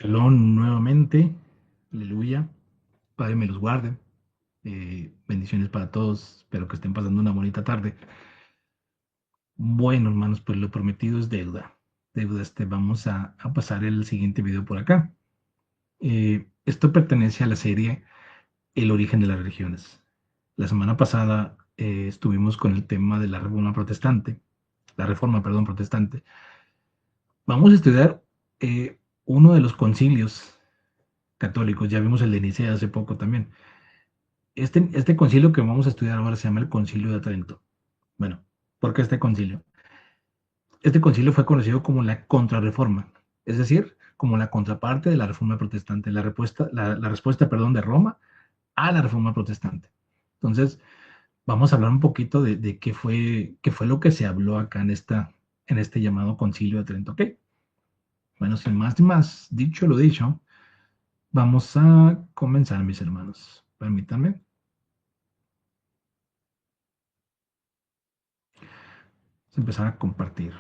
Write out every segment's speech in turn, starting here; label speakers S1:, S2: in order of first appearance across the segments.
S1: Shalom nuevamente, aleluya, Padre me los guarde, bendiciones para todos, espero que estén pasando una bonita tarde. Bueno, hermanos, pues lo prometido es deuda, vamos a pasar el siguiente video por acá. Esto pertenece a la serie El origen de las religiones. La semana pasada estuvimos con el tema de la reforma, perdón, protestante. Vamos a estudiar uno de los concilios católicos, ya vimos el de Nicea hace poco también. Este concilio que vamos a estudiar ahora se llama el Concilio de Trento. Bueno, ¿por qué este concilio? Este concilio fue conocido como la Contrarreforma, es decir, como la contraparte de la Reforma Protestante, la respuesta, perdón, de Roma a la Reforma Protestante. Entonces, vamos a hablar un poquito de qué fue lo que se habló acá en este llamado Concilio de Trento. ¿Ok? Bueno, sin más ni más, dicho lo dicho, vamos a comenzar, mis hermanos. Permítanme. Empezar a compartir.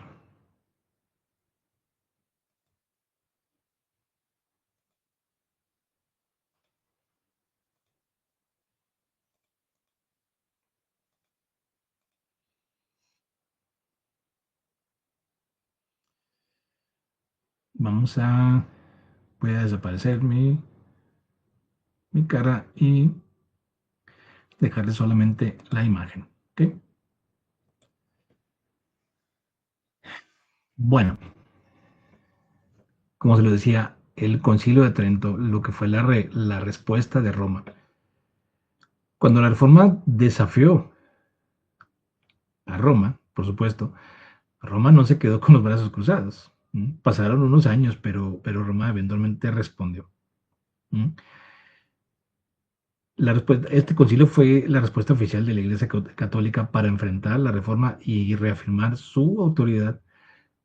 S1: Voy a desaparecer mi cara y dejarle solamente la imagen. ¿Ok? Bueno, como se lo decía, el Concilio de Trento, lo que fue la respuesta de Roma. Cuando la Reforma desafió a Roma, por supuesto, Roma no se quedó con los brazos cruzados. Pasaron unos años, pero Roma eventualmente respondió. Este concilio fue la respuesta oficial de la Iglesia Católica para enfrentar la Reforma y reafirmar su autoridad,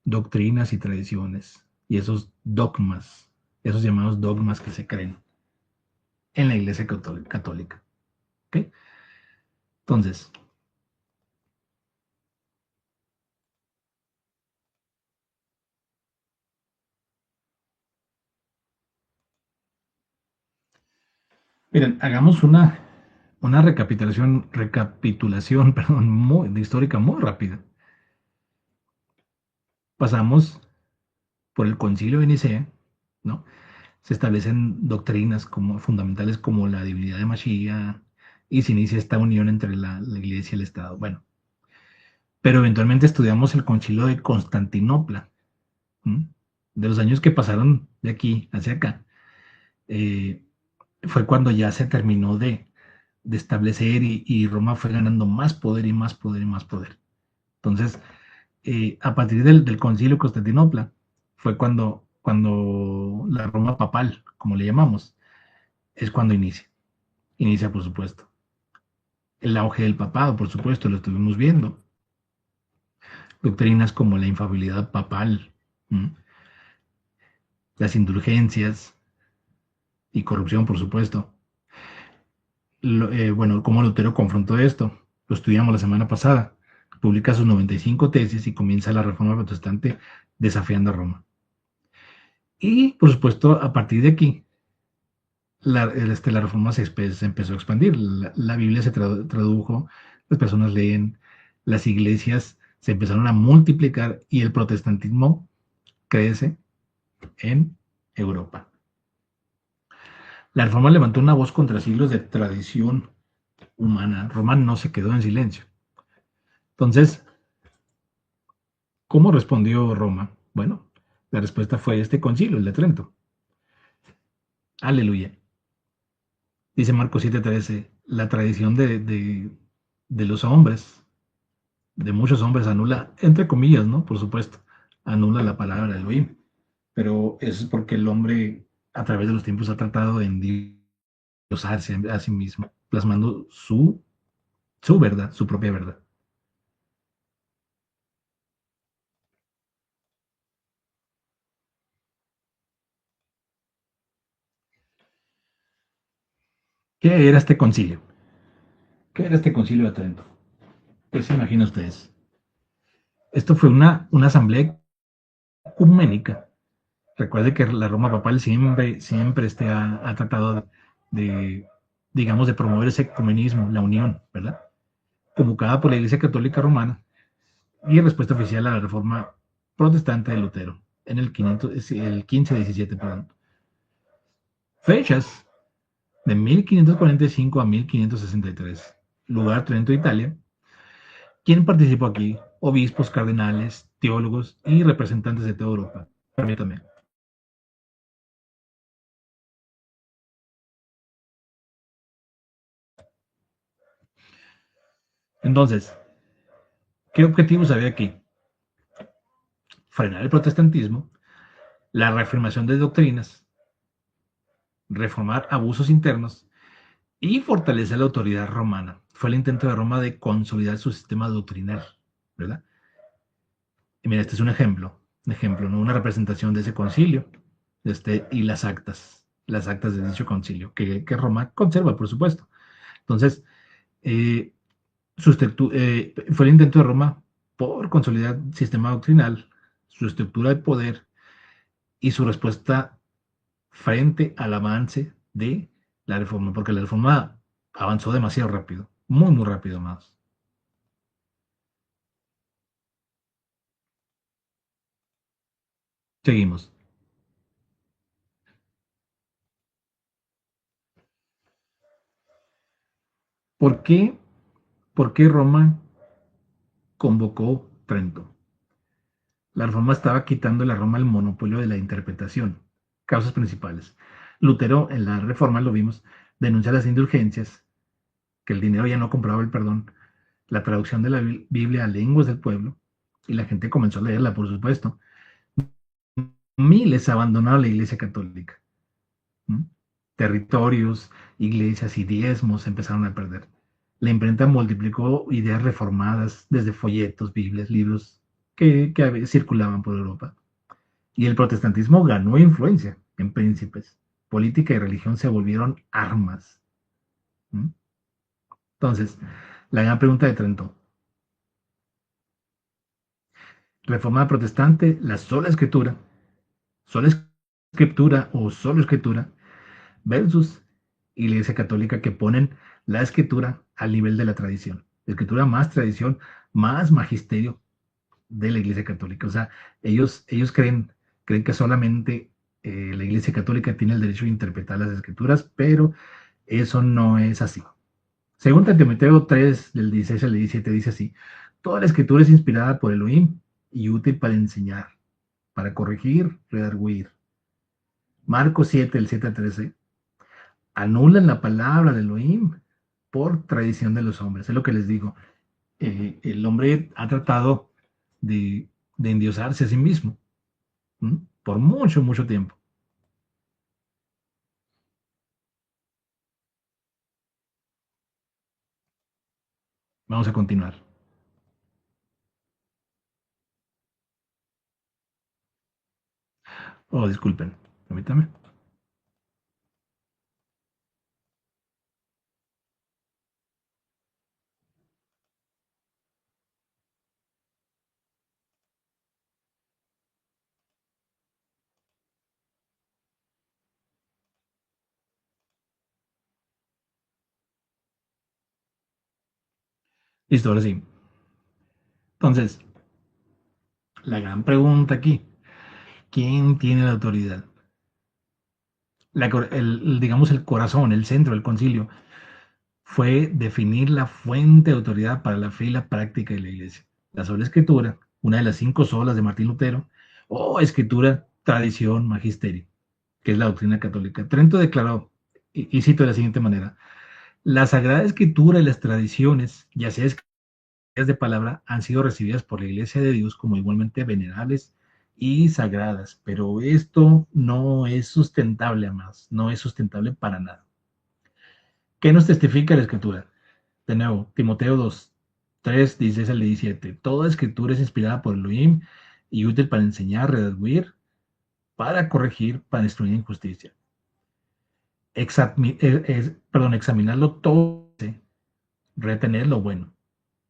S1: doctrinas y tradiciones, y esos dogmas, esos llamados dogmas que se creen en la Iglesia Católica. ¿Okay? Entonces, miren, hagamos una recapitulación perdón, histórica muy rápida. Pasamos por el Concilio de Nicea, ¿no? Se establecen doctrinas fundamentales como la divinidad de Mashiach y se inicia esta unión entre la Iglesia y el Estado. Bueno, pero eventualmente estudiamos el Concilio de Constantinopla, ¿m? De los años que pasaron de aquí hacia acá. eh, Fue cuando ya se terminó de establecer y Roma fue ganando más poder y más poder y más poder. Entonces, a partir del Concilio de Constantinopla, fue cuando la Roma papal, como le llamamos, es cuando inicia. Inicia, por supuesto. El auge del papado, por supuesto, lo estuvimos viendo. Doctrinas como la infabilidad papal, ¿m? Las indulgencias y corrupción, por supuesto. Bueno, cómo Lutero confrontó esto. Lo estudiamos la semana pasada. Publica sus 95 tesis y comienza la reforma protestante desafiando a Roma. Y, por supuesto, a partir de aquí, la reforma se empezó a expandir. La Biblia se tradujo, las personas leen, las iglesias se empezaron a multiplicar y el protestantismo crece en Europa. La reforma levantó una voz contra siglos de tradición humana. Roma no se quedó en silencio. Entonces, ¿cómo respondió Roma? Bueno, la respuesta fue este concilio, el de Trento. Aleluya. Dice Marcos 7:13, la tradición de los hombres, de muchos hombres anula, entre comillas, ¿no? Por supuesto, anula la palabra de Elohim. Pero eso es porque el hombre a través de los tiempos ha tratado de endiosarse a sí mismo, plasmando su verdad, su propia verdad. ¿Qué era este concilio? ¿Qué era este concilio de Trento? ¿Qué se imaginan ustedes? Esto fue una asamblea ecuménica Recuerde que la Roma papal siempre ha tratado de, digamos, de promover ese ecumenismo, la unión, ¿verdad? Convocada por la Iglesia Católica Romana y respuesta oficial a la reforma protestante de Lutero en el 1517, perdón. Fechas de 1545 a 1563. Lugar Trento, Italia. ¿Quién participó aquí? Obispos, cardenales, teólogos y representantes de toda Europa. Permítame. Entonces, ¿qué objetivos había aquí? Frenar el protestantismo, la reafirmación de doctrinas, reformar abusos internos y fortalecer la autoridad romana. Fue el intento de Roma de consolidar su sistema doctrinal, ¿verdad? Y mira, este es un ejemplo, ¿no? Una representación de ese concilio y las actas de dicho concilio, que Roma conserva, por supuesto. Entonces, eh, fue el intento de Roma por consolidar el sistema doctrinal, su estructura de poder y su respuesta frente al avance de la reforma, porque la reforma avanzó demasiado rápido, muy, muy rápido más. Seguimos. ¿Por qué, por qué Roma convocó Trento? La reforma estaba quitando a la Roma el monopolio de la interpretación. Causas principales. Lutero, en la reforma, lo vimos, denuncia las indulgencias, que el dinero ya no compraba el perdón, la traducción de la Biblia a lenguas del pueblo, y la gente comenzó a leerla, por supuesto. Miles abandonaron la Iglesia Católica. ¿Mm? Territorios, iglesias y diezmos empezaron a perder. La imprenta multiplicó ideas reformadas, desde folletos, Biblias, libros que circulaban por Europa. Y el protestantismo ganó influencia en príncipes. Política y religión se volvieron armas. ¿Mm? Entonces, la gran pregunta de Trento. Reforma protestante, la sola escritura o solo escritura, versus Iglesia Católica que ponen la escritura al nivel de la tradición. Escritura más tradición, más magisterio de la Iglesia Católica. O sea, ellos creen que solamente la Iglesia Católica tiene el derecho de interpretar las escrituras, pero eso no es así. Según Timoteo 3, del 16 al 17, dice así: toda la escritura es inspirada por Elohim y útil para enseñar, para corregir, redarguir. Marcos 7, del 7 al 13, anulan la palabra de Elohim por tradición de los hombres. Es lo que les digo. El hombre ha tratado de endiosarse a sí mismo, ¿m? Por mucho, mucho tiempo. Vamos a continuar. Oh, disculpen, permítame. Listo, ahora sí. Entonces, la gran pregunta aquí: ¿quién tiene la autoridad? Digamos, el corazón, el centro del concilio, fue definir la fuente de autoridad para la fe y la práctica de la iglesia. La sola escritura, una de las cinco solas de Martín Lutero, o escritura, tradición, magisterio, que es la doctrina católica. Trento declaró, y cito de la siguiente manera: la Sagrada Escritura y las tradiciones, ya sea escritas de palabra, han sido recibidas por la Iglesia de Dios como igualmente venerables y sagradas, pero esto no es sustentable, más, no es sustentable para nada. ¿Qué nos testifica la Escritura? De nuevo, Timoteo 2, 3, 16 al 17. Toda escritura es inspirada por Elohim y útil para enseñar, redarguir, para corregir, para instruir en justicia. Examinarlo todo, retener lo bueno.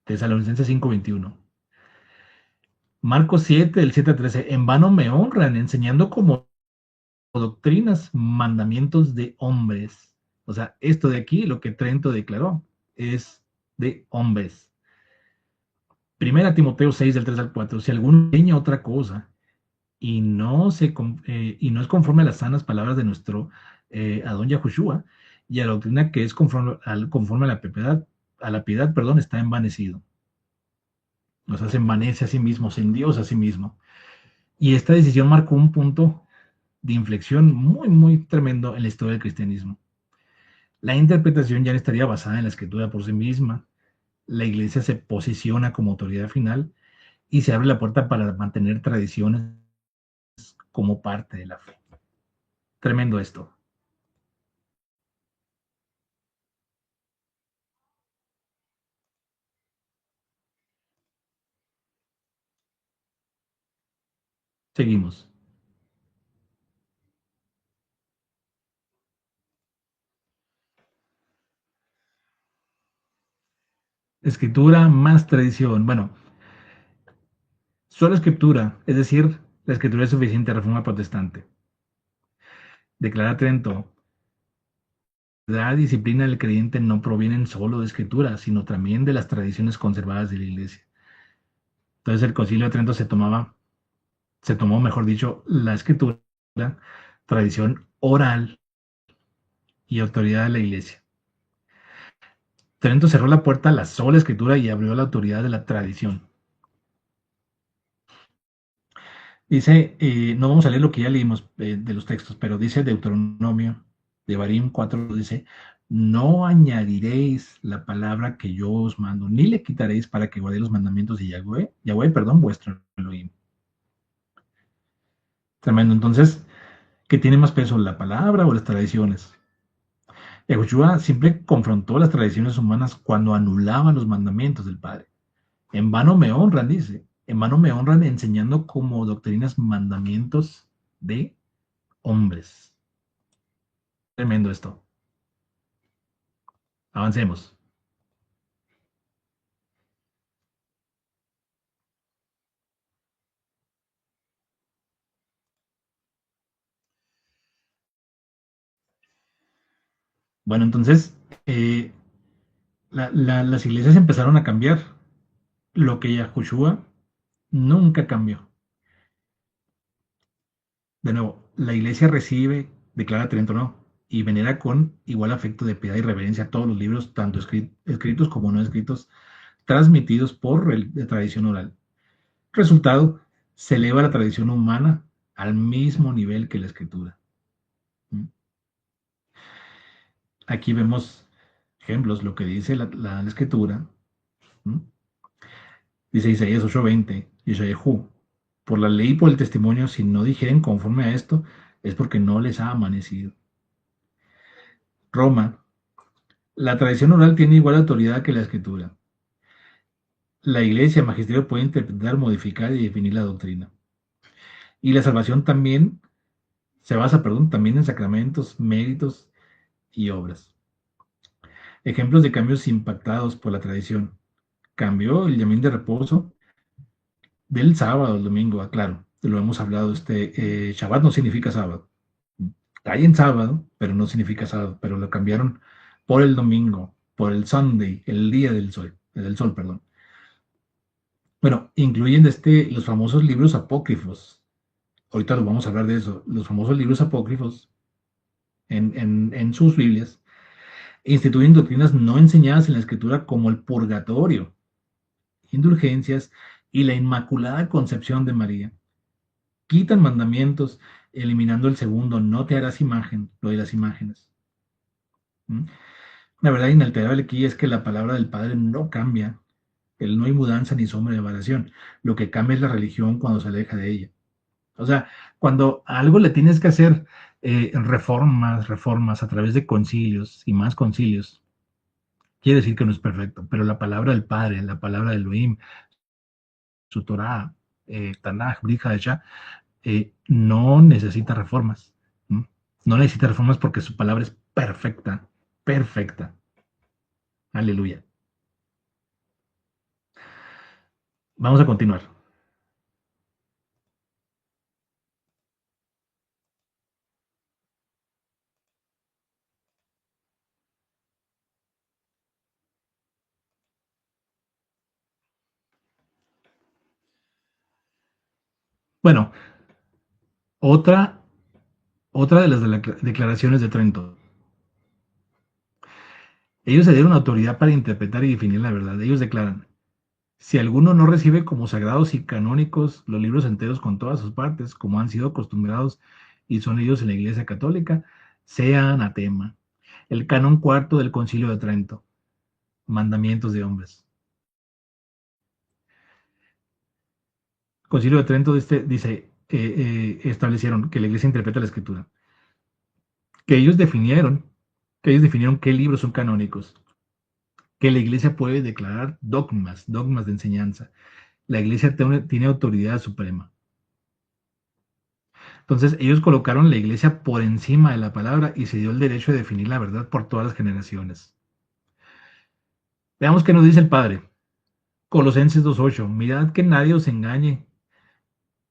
S1: Tesalonicenses 5:21. Marcos 7, del 7 al 13. En vano me honran enseñando como doctrinas, mandamientos de hombres. O sea, esto de aquí, lo que Trento declaró, es de hombres. Primera Timoteo 6, del 3 al 4. Si alguno enseña otra cosa y no es conforme a las sanas palabras de nuestro Adón Yahushua y a la doctrina que es conforme a la piedad, perdón, está envanecido. O sea, se envanece a sí mismo, se endiosa a sí mismo. Y esta decisión marcó un punto de inflexión muy, muy tremendo en la historia del cristianismo. La interpretación ya no estaría basada en la escritura por sí misma. La iglesia se posiciona como autoridad final y se abre la puerta para mantener tradiciones como parte de la fe. Tremendo esto. Seguimos. Escritura más tradición. Bueno, solo escritura, es decir, la escritura es suficiente. Reforma protestante. Declara Trento, la disciplina del creyente no provienen solo de escritura, sino también de las tradiciones conservadas de la iglesia. Entonces el concilio de Trento se tomó, mejor dicho, la escritura, tradición oral y autoridad de la iglesia. Trento cerró la puerta a la sola escritura y abrió la autoridad de la tradición. Dice, no vamos a leer lo que ya leímos de los textos, pero dice Deuteronomio, de Barim 4, dice, no añadiréis la palabra que yo os mando, ni le quitaréis para que guardéis los mandamientos de Yahweh, perdón, vuestro Elohim. Tremendo. Entonces, ¿qué tiene más peso, la palabra o las tradiciones? Yahushua siempre confrontó las tradiciones humanas cuando anulaba los mandamientos del Padre. En vano me honran, dice, en vano me honran enseñando como doctrinas mandamientos de hombres. Tremendo esto. Avancemos. Bueno, entonces, eh, las iglesias empezaron a cambiar. Lo que Yahushua nunca cambió. De nuevo, la iglesia recibe, declara Trento no, y venera con igual afecto de piedad y reverencia todos los libros, tanto escritos como no escritos, transmitidos por tradición oral. Resultado, se eleva la tradición humana al mismo nivel que la escritura. ¿Mm? Aquí vemos ejemplos, lo que dice la escritura. ¿Mm? Dice Isaías 8:20, Yeshayahu, por la ley y por el testimonio, si no dijeren conforme a esto, es porque no les ha amanecido. Roma, la tradición oral tiene igual autoridad que la escritura. La iglesia, el magisterio puede interpretar, modificar y definir la doctrina. Y la salvación también se basa, perdón, también en sacramentos, méritos y obras. Ejemplos de cambios impactados por la tradición. Cambió el llamín de reposo del sábado al domingo, claro, lo hemos hablado, Shabbat no significa sábado. Cae en sábado, pero no significa sábado, pero lo cambiaron por el domingo, por el Sunday, el día del sol, perdón. Bueno, incluyen los famosos libros apócrifos. Ahorita los vamos a hablar de eso. Los famosos libros apócrifos en sus Biblias instituyen doctrinas no enseñadas en la escritura como el purgatorio, indulgencias y la inmaculada concepción de María. Quitan mandamientos, eliminando el segundo, no te harás imagen, lo de las imágenes. ¿Mm? La verdad inalterable aquí es que la palabra del Padre no cambia, no hay mudanza ni sombra de variación. Lo que cambia es la religión cuando se aleja de ella. O sea, cuando a algo le tienes que hacer reformas a través de concilios y más concilios, quiere decir que no es perfecto, pero la palabra del Padre, la palabra de Elohim, su Torah, Tanaj, Brit Hadashah, no necesita reformas. ¿Mm? No necesita reformas porque su palabra es perfecta, perfecta. Aleluya. Vamos a continuar. Bueno, otra, otra de las declaraciones de Trento. Ellos se dieron autoridad para interpretar y definir la verdad. Ellos declaran, si alguno no recibe como sagrados y canónicos los libros enteros con todas sus partes, como han sido acostumbrados y son ellos en la Iglesia Católica, sea anatema. El canon cuarto del Concilio de Trento, mandamientos de hombres. El Concilio de Trento dice, establecieron que la Iglesia interpreta la Escritura, que ellos definieron, qué libros son canónicos, que la Iglesia puede declarar dogmas de enseñanza. La Iglesia tiene autoridad suprema. Entonces ellos colocaron la iglesia por encima de la palabra y se dio el derecho de definir la verdad por todas las generaciones. Veamos qué nos dice el Padre. Colosenses 2.8. Mirad que nadie os engañe,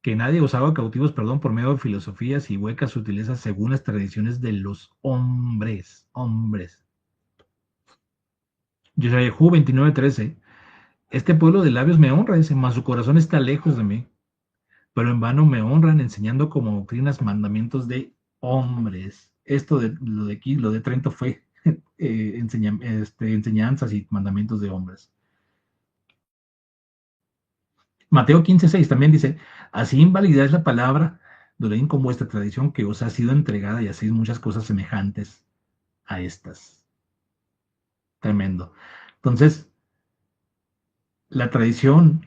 S1: que nadie os haga cautivos, perdón, por medio de filosofías y huecas sutilezas según las tradiciones de los hombres. Hombres. Yeshayahu 29.13. Este pueblo de labios me honra, dice, mas su corazón está lejos de mí. Pero en vano me honran enseñando como doctrinas mandamientos de hombres. Esto de lo de aquí, lo de Trento fue enseñanzas y mandamientos de hombres. Mateo 15:6 también dice, así invalidáis la palabra, Doleín, con vuestra tradición que os ha sido entregada y hacéis muchas cosas semejantes a estas. Tremendo. Entonces, la tradición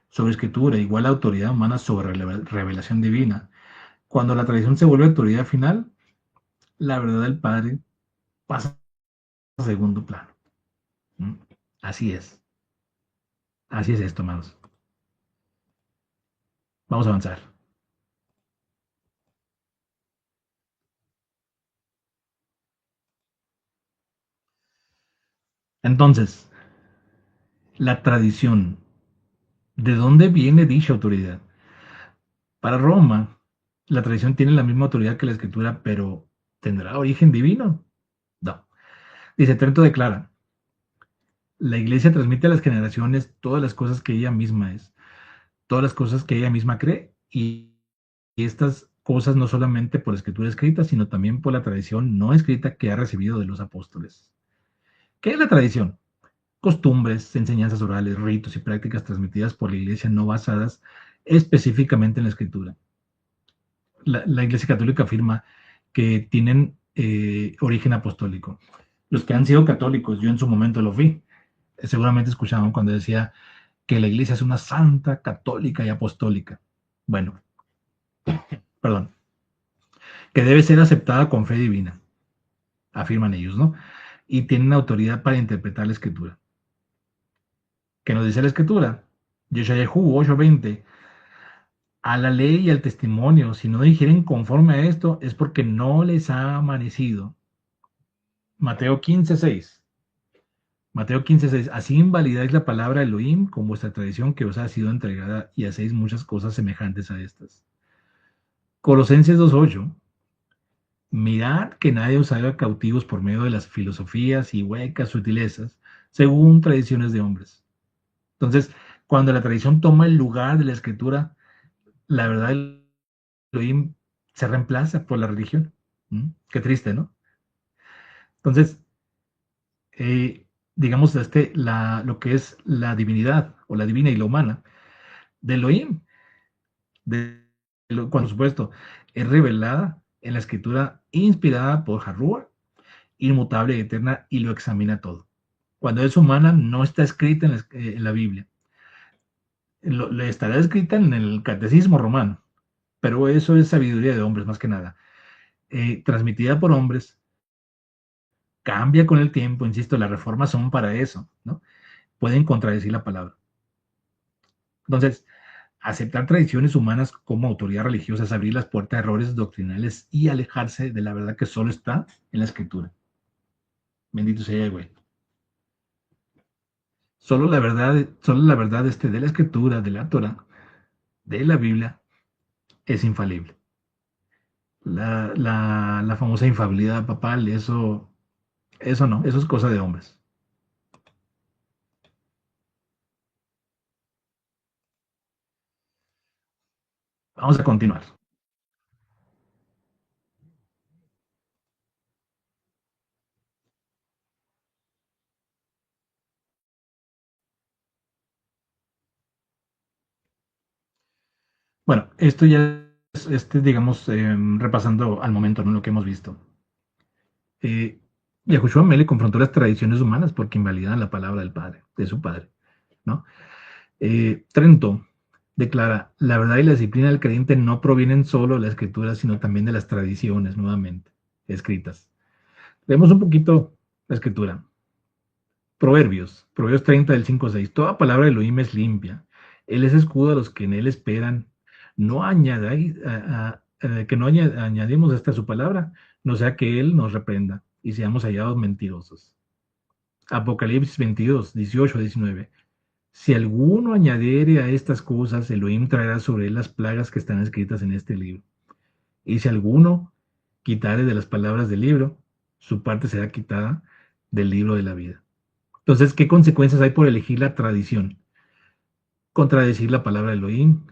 S1: sobre escritura igual a autoridad humana sobre revelación divina. Cuando la tradición se vuelve autoridad final, la verdad del Padre pasa a segundo plano. ¿Mm? Así es. Así es esto, hermanos. Vamos a avanzar. Entonces, la tradición. ¿De dónde viene dicha autoridad? Para Roma, la tradición tiene la misma autoridad que la escritura, pero ¿tendrá origen divino? No. Dice, Trento declara, la iglesia transmite a las generaciones todas las cosas que ella misma es, todas las cosas que ella misma cree, y estas cosas no solamente por escritura escrita, sino también por la tradición no escrita que ha recibido de los apóstoles. ¿Qué es la tradición? Costumbres, enseñanzas orales, ritos y prácticas transmitidas por la iglesia no basadas específicamente en la escritura. La iglesia católica afirma que tienen origen apostólico. Los que han sido católicos, yo en su momento lo fui, seguramente escuchaban cuando decía que la iglesia es una santa, católica y apostólica. Bueno, perdón, que debe ser aceptada con fe divina, afirman ellos, ¿no? Y tienen autoridad para interpretar la escritura. ¿Qué nos dice la escritura? Yeshayahu 8:20. A la ley y al testimonio, si no digieren conforme a esto, es porque no les ha amanecido. Mateo 15:6. Mateo 15:6. Así invalidáis la palabra Elohim con vuestra tradición que os ha sido entregada y hacéis muchas cosas semejantes a estas. Colosenses 2:8. Mirad que nadie os haga cautivos por medio de las filosofías y huecas sutilezas, según tradiciones de hombres. Entonces, cuando la tradición toma el lugar de la escritura, la verdad del Elohim se reemplaza por la religión. Qué triste, ¿no? Entonces, digamos, lo que es la divinidad o la divina y la humana de Elohim, cuando supuesto es revelada en la escritura inspirada por Harrua, inmutable y eterna, y lo examina todo. Cuando es humana, no está escrita en la Biblia. Le estará escrita en el catecismo romano, pero eso es sabiduría de hombres más que nada. Transmitida por hombres, cambia con el tiempo, insisto, las reformas son para eso, ¿no? Pueden contradecir la palabra. Entonces, aceptar tradiciones humanas como autoridad religiosa es abrir las puertas a errores doctrinales y alejarse de la verdad que solo está en la escritura. Bendito sea el güey. Solo la verdad de la escritura, de la Torah, de la Biblia, es infalible. La famosa infalibilidad papal, eso no, eso es cosa de hombres. Vamos a continuar. Bueno, esto ya es, digamos, repasando al momento, ¿no? Lo que hemos visto. Eh, Yahushua Mele confrontó las tradiciones humanas porque invalidan la palabra del Padre, de su Padre, ¿no? Trento declara, la verdad y la disciplina del creyente no provienen solo de la escritura, sino también de las tradiciones, nuevamente, escritas. Vemos un poquito la escritura. Proverbios 30 del 5 6. Toda palabra de Elohim es limpia. Él es escudo a los que en él esperan. No añadáis, que no añadimos esta su palabra, no sea que él nos reprenda y seamos hallados mentirosos. Apocalipsis 22, 18 19. Si alguno añadiere a estas cosas, Elohim traerá sobre él las plagas que están escritas en este libro. Y si alguno quitare de las palabras del libro, su parte será quitada del libro de la vida. Entonces, ¿qué consecuencias hay por elegir la tradición? Contradecir la palabra de Elohim,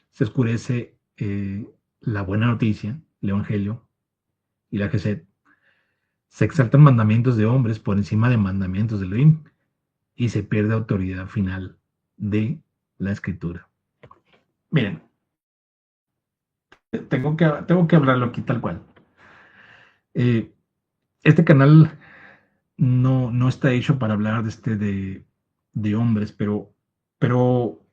S1: se oscurece la buena noticia, el Evangelio y la Gesed. Se exaltan mandamientos de hombres por encima de mandamientos de Elohim y se pierde autoridad final de la escritura. Miren, tengo que hablarlo aquí tal cual. Eh, este canal no está hecho para hablar de hombres, pero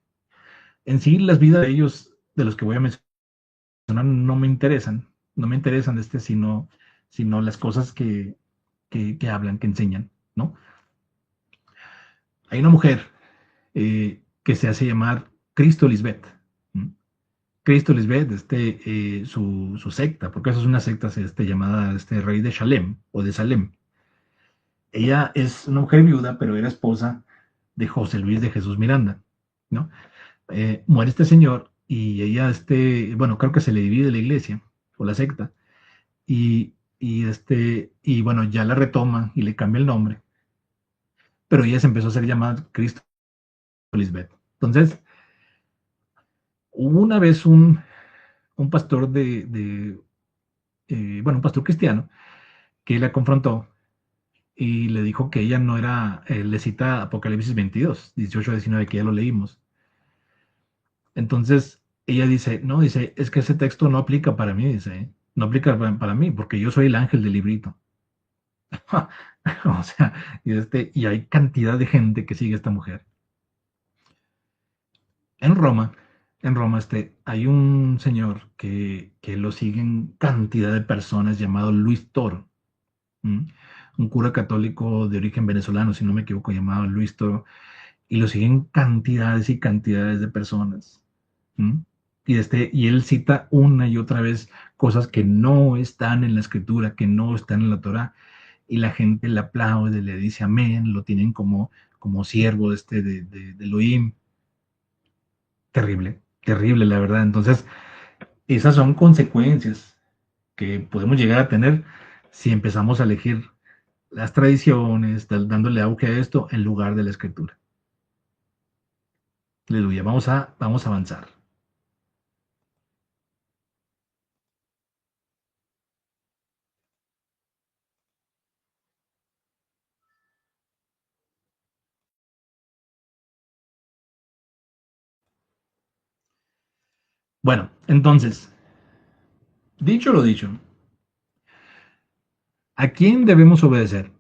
S1: en sí las vidas de ellos, de los que voy a mencionar, no me interesan, no me interesan sino las cosas que hablan, que enseñan, ¿no? Hay una mujer que se hace llamar Cristo Lisbeth. ¿M? Cristo Lisbeth, su secta, porque eso es una secta llamada rey de Shalem o de Salem. Ella es una mujer viuda, pero era esposa de José Luis de Jesús Miranda, ¿no? Muere este señor y ella, bueno, creo que se le divide la iglesia o la secta y bueno, ya la retoma y le cambia el nombre, pero ella se empezó a hacer llamar Cristo Lisbeth. Entonces, hubo una vez un pastor bueno, un pastor cristiano que la confrontó y le dijo que ella no era, le cita Apocalipsis 22, 18 a 19, que ya lo leímos. Entonces, ella dice, no, dice, es que ese texto no aplica para mí, dice, no aplica para mí, porque yo soy el ángel del librito. O sea, y hay cantidad de gente que sigue a esta mujer. En Roma, en Roma, hay un señor que lo siguen cantidad de personas llamado Luis Toro, ¿m? Un cura católico de origen venezolano, si no me equivoco, llamado Luis Toro, y lo siguen cantidades y cantidades de personas. ¿M? Y él cita una y otra vez cosas que no están en la escritura, que no están en la Torah, y la gente le aplaude, le dice amén, lo tienen como siervo de Elohim. Terrible, terrible, la verdad. Entonces, esas son consecuencias que podemos llegar a tener si empezamos a elegir las tradiciones, dándole auge a esto en lugar de la escritura. Aleluya, vamos a avanzar. Bueno, entonces, dicho lo dicho, ¿a quién debemos obedecer?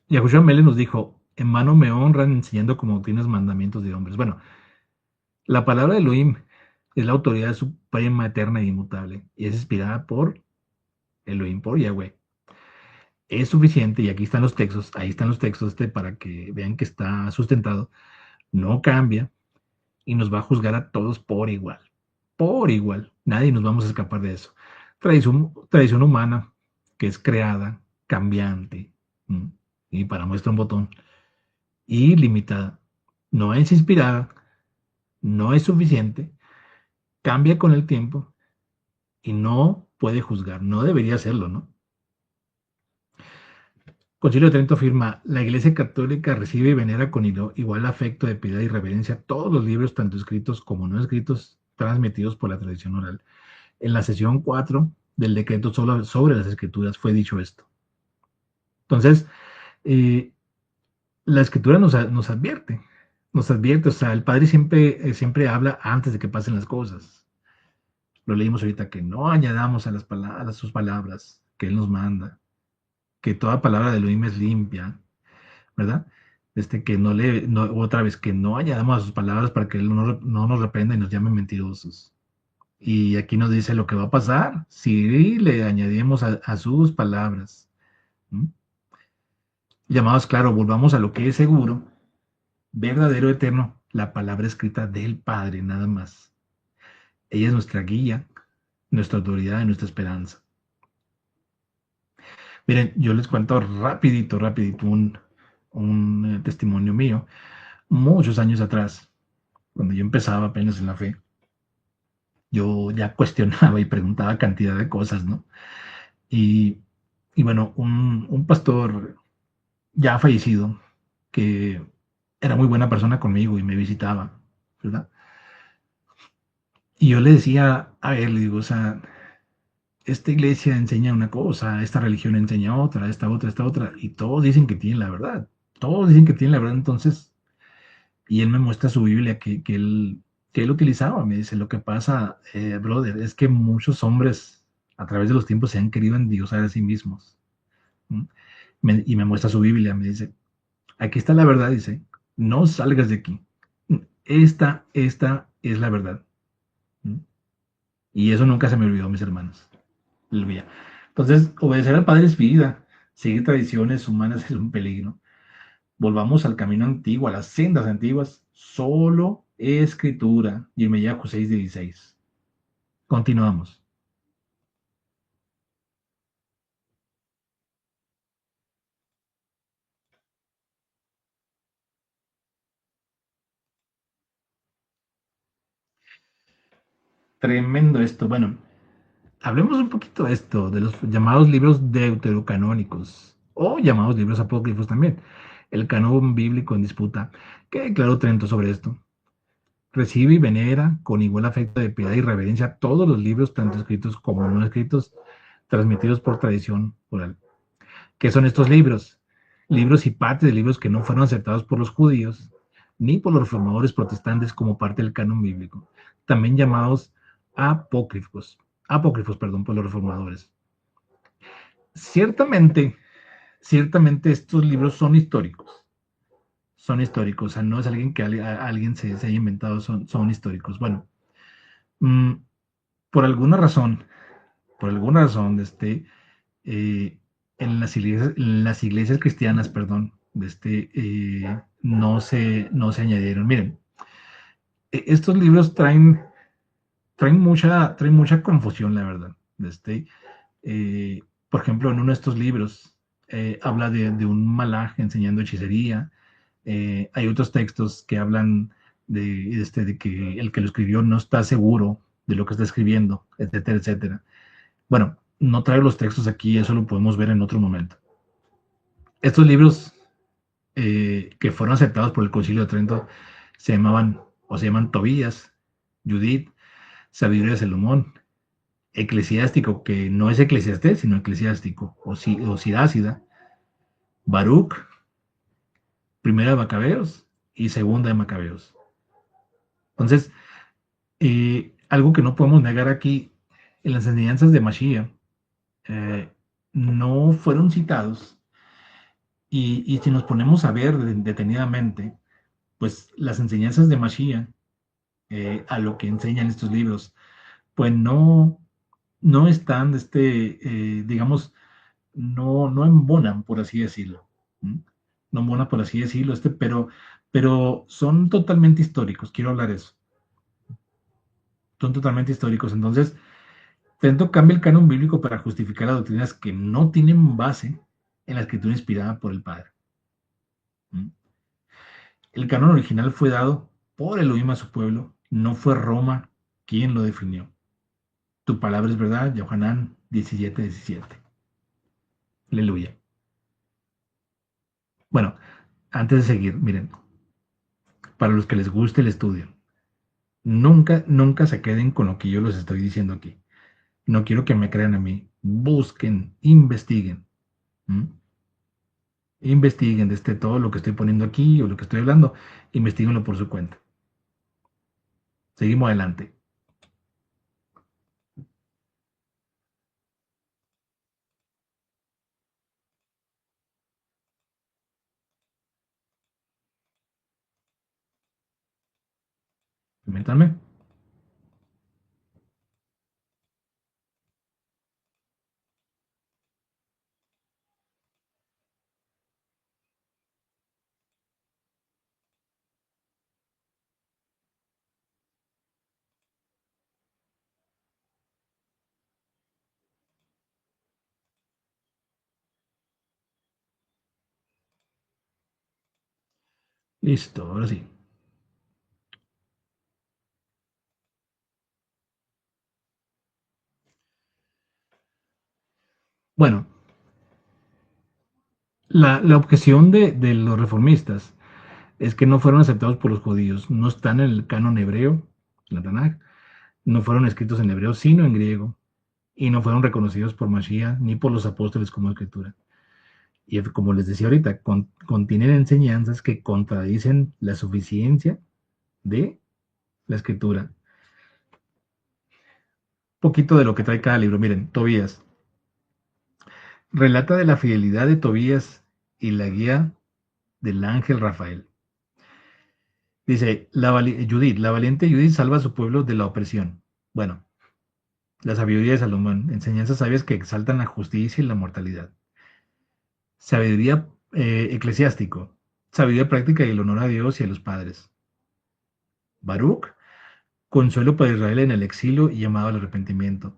S1: Yahushua Mele nos dijo, en mano me honran enseñando como doctrinas mandamientos de hombres. Bueno, la palabra de Elohim es la autoridad suprema, eterna e inmutable, y es inspirada por Elohim, por Yahweh. Es suficiente, y aquí están los textos, ahí están los textos para que vean que está sustentado, no cambia y nos va a juzgar a todos por igual, nadie nos vamos a escapar de eso. Tradición humana que es creada, cambiante, ¿m? Y para muestra un botón, y limitada, no es inspirada, no es suficiente, cambia con el tiempo y no puede juzgar, no debería hacerlo, ¿no? Concilio de Trento afirma, la Iglesia Católica recibe y venera con igual afecto de piedad y reverencia todos los libros, tanto escritos como no escritos, transmitidos por la tradición oral. En la sesión 4 del decreto sobre las escrituras fue dicho esto. Entonces, eh, la escritura nos advierte, o sea, el Padre siempre habla antes de que pasen las cosas. Lo leímos ahorita, que no añadamos a sus palabras que Él nos manda, que toda palabra de Elohim es limpia, ¿verdad? Que otra vez, que no añadamos a sus palabras para que Él no nos reprenda y nos llame mentirosos. Y aquí nos dice lo que va a pasar si le añadimos a sus palabras. ¿Mm? Llamados, claro, volvamos a lo que es seguro, verdadero, eterno, la palabra escrita del Padre, nada más. Ella es nuestra guía, nuestra autoridad y nuestra esperanza. Miren, yo les cuento rapidito un testimonio mío. Muchos años atrás, cuando yo empezaba apenas en la fe, yo ya cuestionaba y preguntaba cantidad de cosas, ¿no? Y, y bueno, un pastor ya fallecido, que era muy buena persona conmigo y me visitaba, ¿verdad? Y yo le decía, a ver, le digo, o sea, esta iglesia enseña una cosa, esta religión enseña otra, esta otra, y todos dicen que tienen la verdad. Todos dicen que tienen la verdad, entonces, y él me muestra su Biblia que él utilizaba. Me dice, lo que pasa, brother, es que muchos hombres a través de los tiempos se han querido endiosar a sí mismos. ¿Mm? Y me muestra su Biblia, me dice, aquí está la verdad, dice, no salgas de aquí. Esta es la verdad. ¿Mm? Y eso nunca se me olvidó, mis hermanos. Aleluya. Entonces, obedecer al Padre es vida. Seguir tradiciones humanas es un peligro. Volvamos al camino antiguo, a las sendas antiguas. Solo escritura. Yirmiyahu 6:16. Continuamos. Tremendo esto. Bueno, hablemos un poquito de esto, de los llamados libros deuterocanónicos o llamados libros apócrifos también. El canon bíblico en disputa. ¿Qué declaró Trento sobre esto? Recibe y venera con igual afecto de piedad y reverencia todos los libros, tanto escritos como no escritos, transmitidos por tradición oral. ¿Qué son estos libros? Libros y partes de libros que no fueron aceptados por los judíos ni por los reformadores protestantes como parte del canon bíblico, también llamados apócrifos, perdón, por los reformadores. Ciertamente, ciertamente estos libros son históricos, o sea, no es alguien que alguien se haya inventado, son históricos. Bueno, mmm, por alguna razón, eh, en las iglesias cristianas, perdón, no se añadieron. Miren, estos libros traen mucha confusión, la verdad. Eh, por ejemplo, en uno de estos libros habla de un malaj enseñando hechicería. Hay otros textos que hablan de que el que lo escribió no está seguro de lo que está escribiendo, etcétera, etcétera. Bueno, no traigo los textos aquí, eso lo podemos ver en otro momento. Estos libros que fueron aceptados por el Concilio de Trento se llaman Tobías, Judith, Sabiduría de Salomón, Eclesiástico, que no es Eclesiastés, sino Eclesiástico, o Sirácida, Baruch, Primera de Macabeos y Segunda de Macabeos. Entonces, algo que no podemos negar aquí, en las enseñanzas de Mashiach, eh, no fueron citados. Y si nos ponemos a ver detenidamente, pues las enseñanzas de Mashiach, a lo que enseñan estos libros, pues no están, digamos, no embonan, por así decirlo. ¿Mm? No embonan, por así decirlo, pero son totalmente históricos, quiero hablar de eso. Son totalmente históricos. Entonces, Trento cambia el canon bíblico para justificar las doctrinas que no tienen base en la escritura inspirada por el Padre. ¿Mm? El canon original fue dado por Elohim a su pueblo, no fue Roma quien lo definió. Tu palabra es verdad, Yohanan 17:17. Aleluya. Bueno, antes de seguir, miren, para los que les guste el estudio, Nunca, nunca se queden con lo que yo les estoy diciendo aquí. No quiero que me crean a mí. Busquen, investiguen. ¿Mm? Investiguen desde todo lo que estoy poniendo aquí o lo que estoy hablando. Investíguenlo por su cuenta. Seguimos adelante. Permítanme. Listo, ahora sí. Bueno, la objeción de los reformistas es que no fueron aceptados por los judíos. No están en el canon hebreo, la Tanaj. No fueron escritos en hebreo, sino en griego. Y no fueron reconocidos por Mashiach ni por los apóstoles como escritura. Y como les decía ahorita, contienen enseñanzas que contradicen la suficiencia de la escritura. Poquito de lo que trae cada libro. Miren, Tobías relata de la fidelidad de Tobías y la guía del ángel Rafael. Dice, Judith, la valiente Judith salva a su pueblo de la opresión. Bueno, la sabiduría de Salomón, enseñanzas sabias que exaltan la justicia y la mortalidad. Sabiduría eclesiástico, sabiduría práctica y el honor a Dios y a los padres. Baruch, consuelo para Israel en el exilio y llamado al arrepentimiento.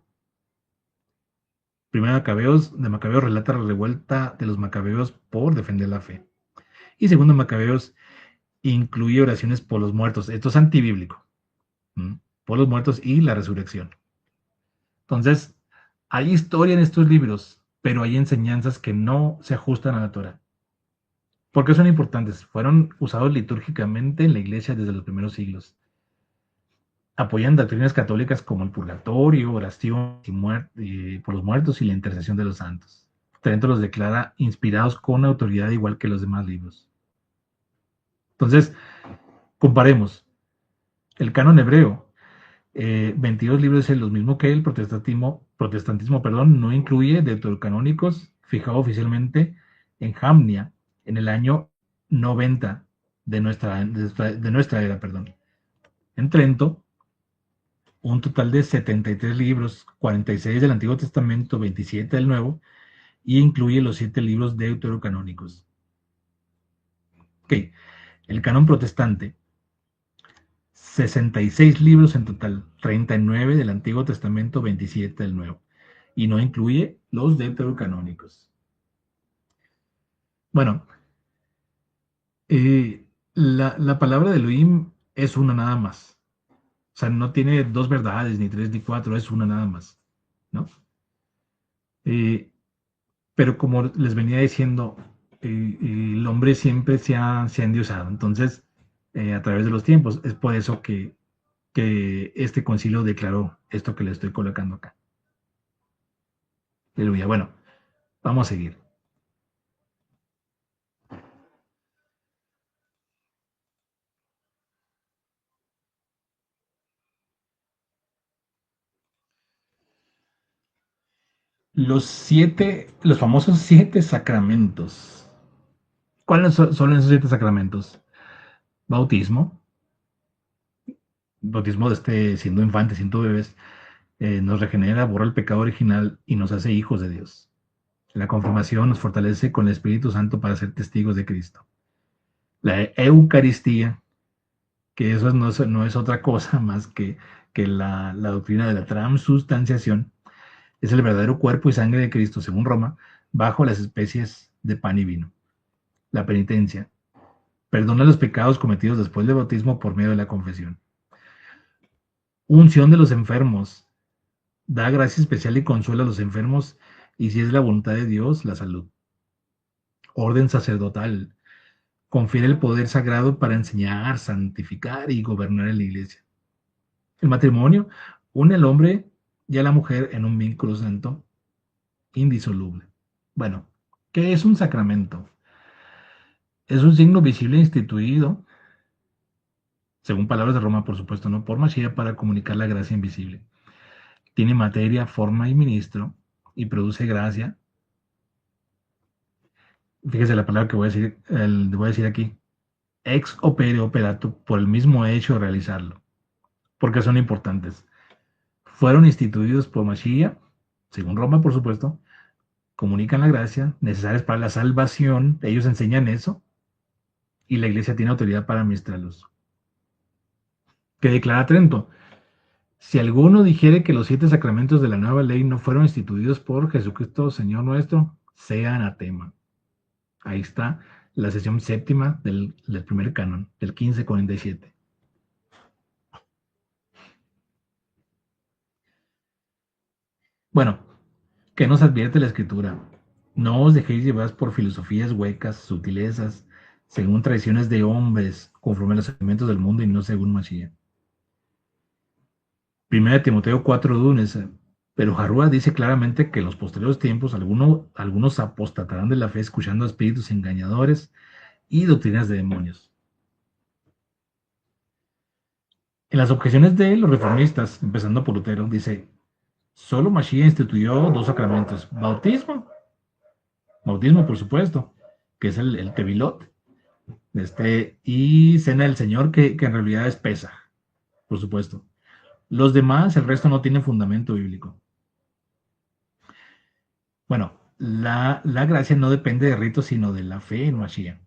S1: Primero Macabeos, de Macabeos relata la revuelta de los macabeos por defender la fe. Y segundo Macabeos incluye oraciones por los muertos. Esto es antibíblico. ¿Mm? Por los muertos y la resurrección. Entonces, hay historia en estos libros, pero hay enseñanzas que no se ajustan a la Torah. ¿Por qué son importantes? Fueron usados litúrgicamente en la iglesia desde los primeros siglos. Apoyan doctrinas católicas como el purgatorio, oración por los muertos y la intercesión de los santos. Trento los declara inspirados con autoridad igual que los demás libros. Entonces, comparemos. El canon hebreo, 22 libros es lo mismo que el protestantismo, perdón, no incluye deuterocanónicos fijado oficialmente en Jamnia en el año 90 de nuestra era, perdón. En Trento, un total de 73 libros, 46 del Antiguo Testamento, 27 del Nuevo, y incluye los 7 libros deuterocanónicos. Ok, el canon protestante, 66 libros en total, 39 del Antiguo Testamento, 27 del Nuevo, y no incluye los deuterocanónicos. Bueno, la palabra de Elohim es una nada más. O sea, no tiene dos verdades, ni tres, ni cuatro, es una nada más, ¿no? Eh, pero como les venía diciendo, el hombre siempre se ha endiosado. Entonces, a través de los tiempos, es por eso que este concilio declaró esto que le estoy colocando acá. Aleluya. Bueno, vamos a seguir. Los famosos 7 sacramentos. ¿Cuáles son esos 7 sacramentos? Bautismo, bautismo de siendo infantes, siendo bebés, nos regenera, borra el pecado original y nos hace hijos de Dios. La confirmación nos fortalece con el Espíritu Santo para ser testigos de Cristo. La Eucaristía, que eso no es otra cosa más que la doctrina de la transubstanciación, es el verdadero cuerpo y sangre de Cristo, según Roma, bajo las especies de pan y vino. La penitencia perdona los pecados cometidos después del bautismo por medio de la confesión. Unción de los enfermos, da gracia especial y consuela a los enfermos, y si es la voluntad de Dios, la salud. Orden sacerdotal, confiere el poder sagrado para enseñar, santificar y gobernar en la iglesia. El matrimonio une al hombre y a la mujer en un vínculo santo indisoluble. Bueno, ¿qué es un sacramento? Es un signo visible instituido, según palabras de Roma, por supuesto, no por Mashiach, para comunicar la gracia invisible. Tiene materia, forma y ministro, y produce gracia. Fíjese la palabra que voy a decir aquí. Ex opere operato, por el mismo hecho de realizarlo. Porque son importantes. Fueron instituidos por Mashiach, según Roma, por supuesto, comunican la gracia, necesarias para la salvación, ellos enseñan eso, y la iglesia tiene autoridad para administrarlos. Que declara Trento, si alguno dijere que los 7 sacramentos de la nueva ley no fueron instituidos por Jesucristo, Señor nuestro, sea anatema. Ahí está la sesión séptima del primer canon, del 1547. Bueno, ¿qué nos advierte la Escritura? No os dejéis llevar por filosofías huecas, sutilezas, según tradiciones de hombres, conforme a los elementos del mundo y no según Mashiach. Primera Timoteo 4:1, pero Jarúa dice claramente que en los posteriores tiempos algunos apostatarán de la fe escuchando a espíritus engañadores y doctrinas de demonios. En las objeciones de los reformistas, empezando por Lutero, dice, solo Mashiach instituyó 2 sacramentos, bautismo por supuesto, que es el tevilot, y cena del Señor, que en realidad es Pesaj, por supuesto. Los demás, el resto no tienen fundamento bíblico. Bueno, la gracia no depende de ritos, sino de la fe en Mashiach.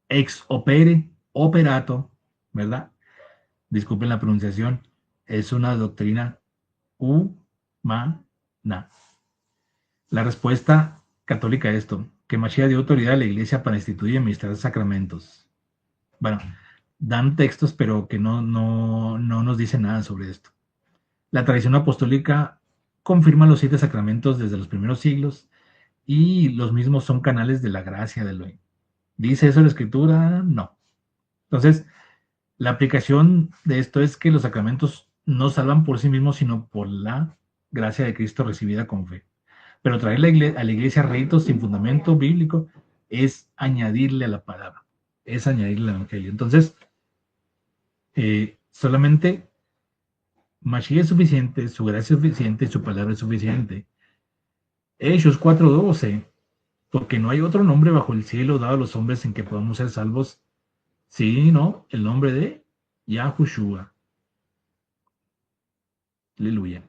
S1: Ex opere, operato, ¿verdad? Disculpen la pronunciación, es una doctrina humana. La respuesta católica a esto, que Mashiach dio autoridad a la iglesia para instituir y administrar sacramentos. Bueno, dan textos, pero que no nos dicen nada sobre esto. La tradición apostólica confirma los 7 sacramentos desde los primeros siglos y los mismos son canales de la gracia de Elohim. ¿Dice eso la Escritura? No. Entonces, la aplicación de esto es que los sacramentos no salvan por sí mismos, sino por la gracia de Cristo recibida con fe. Pero traerle a la iglesia ritos sin fundamento bíblico es añadirle a la palabra, es añadirle al evangelio. Entonces, solamente Mashiach es suficiente, su gracia es suficiente, su palabra es suficiente. Hechos 4:12, porque no hay otro nombre bajo el cielo dado a los hombres en que podamos ser salvos, sino el nombre de Yahushua. Aleluya.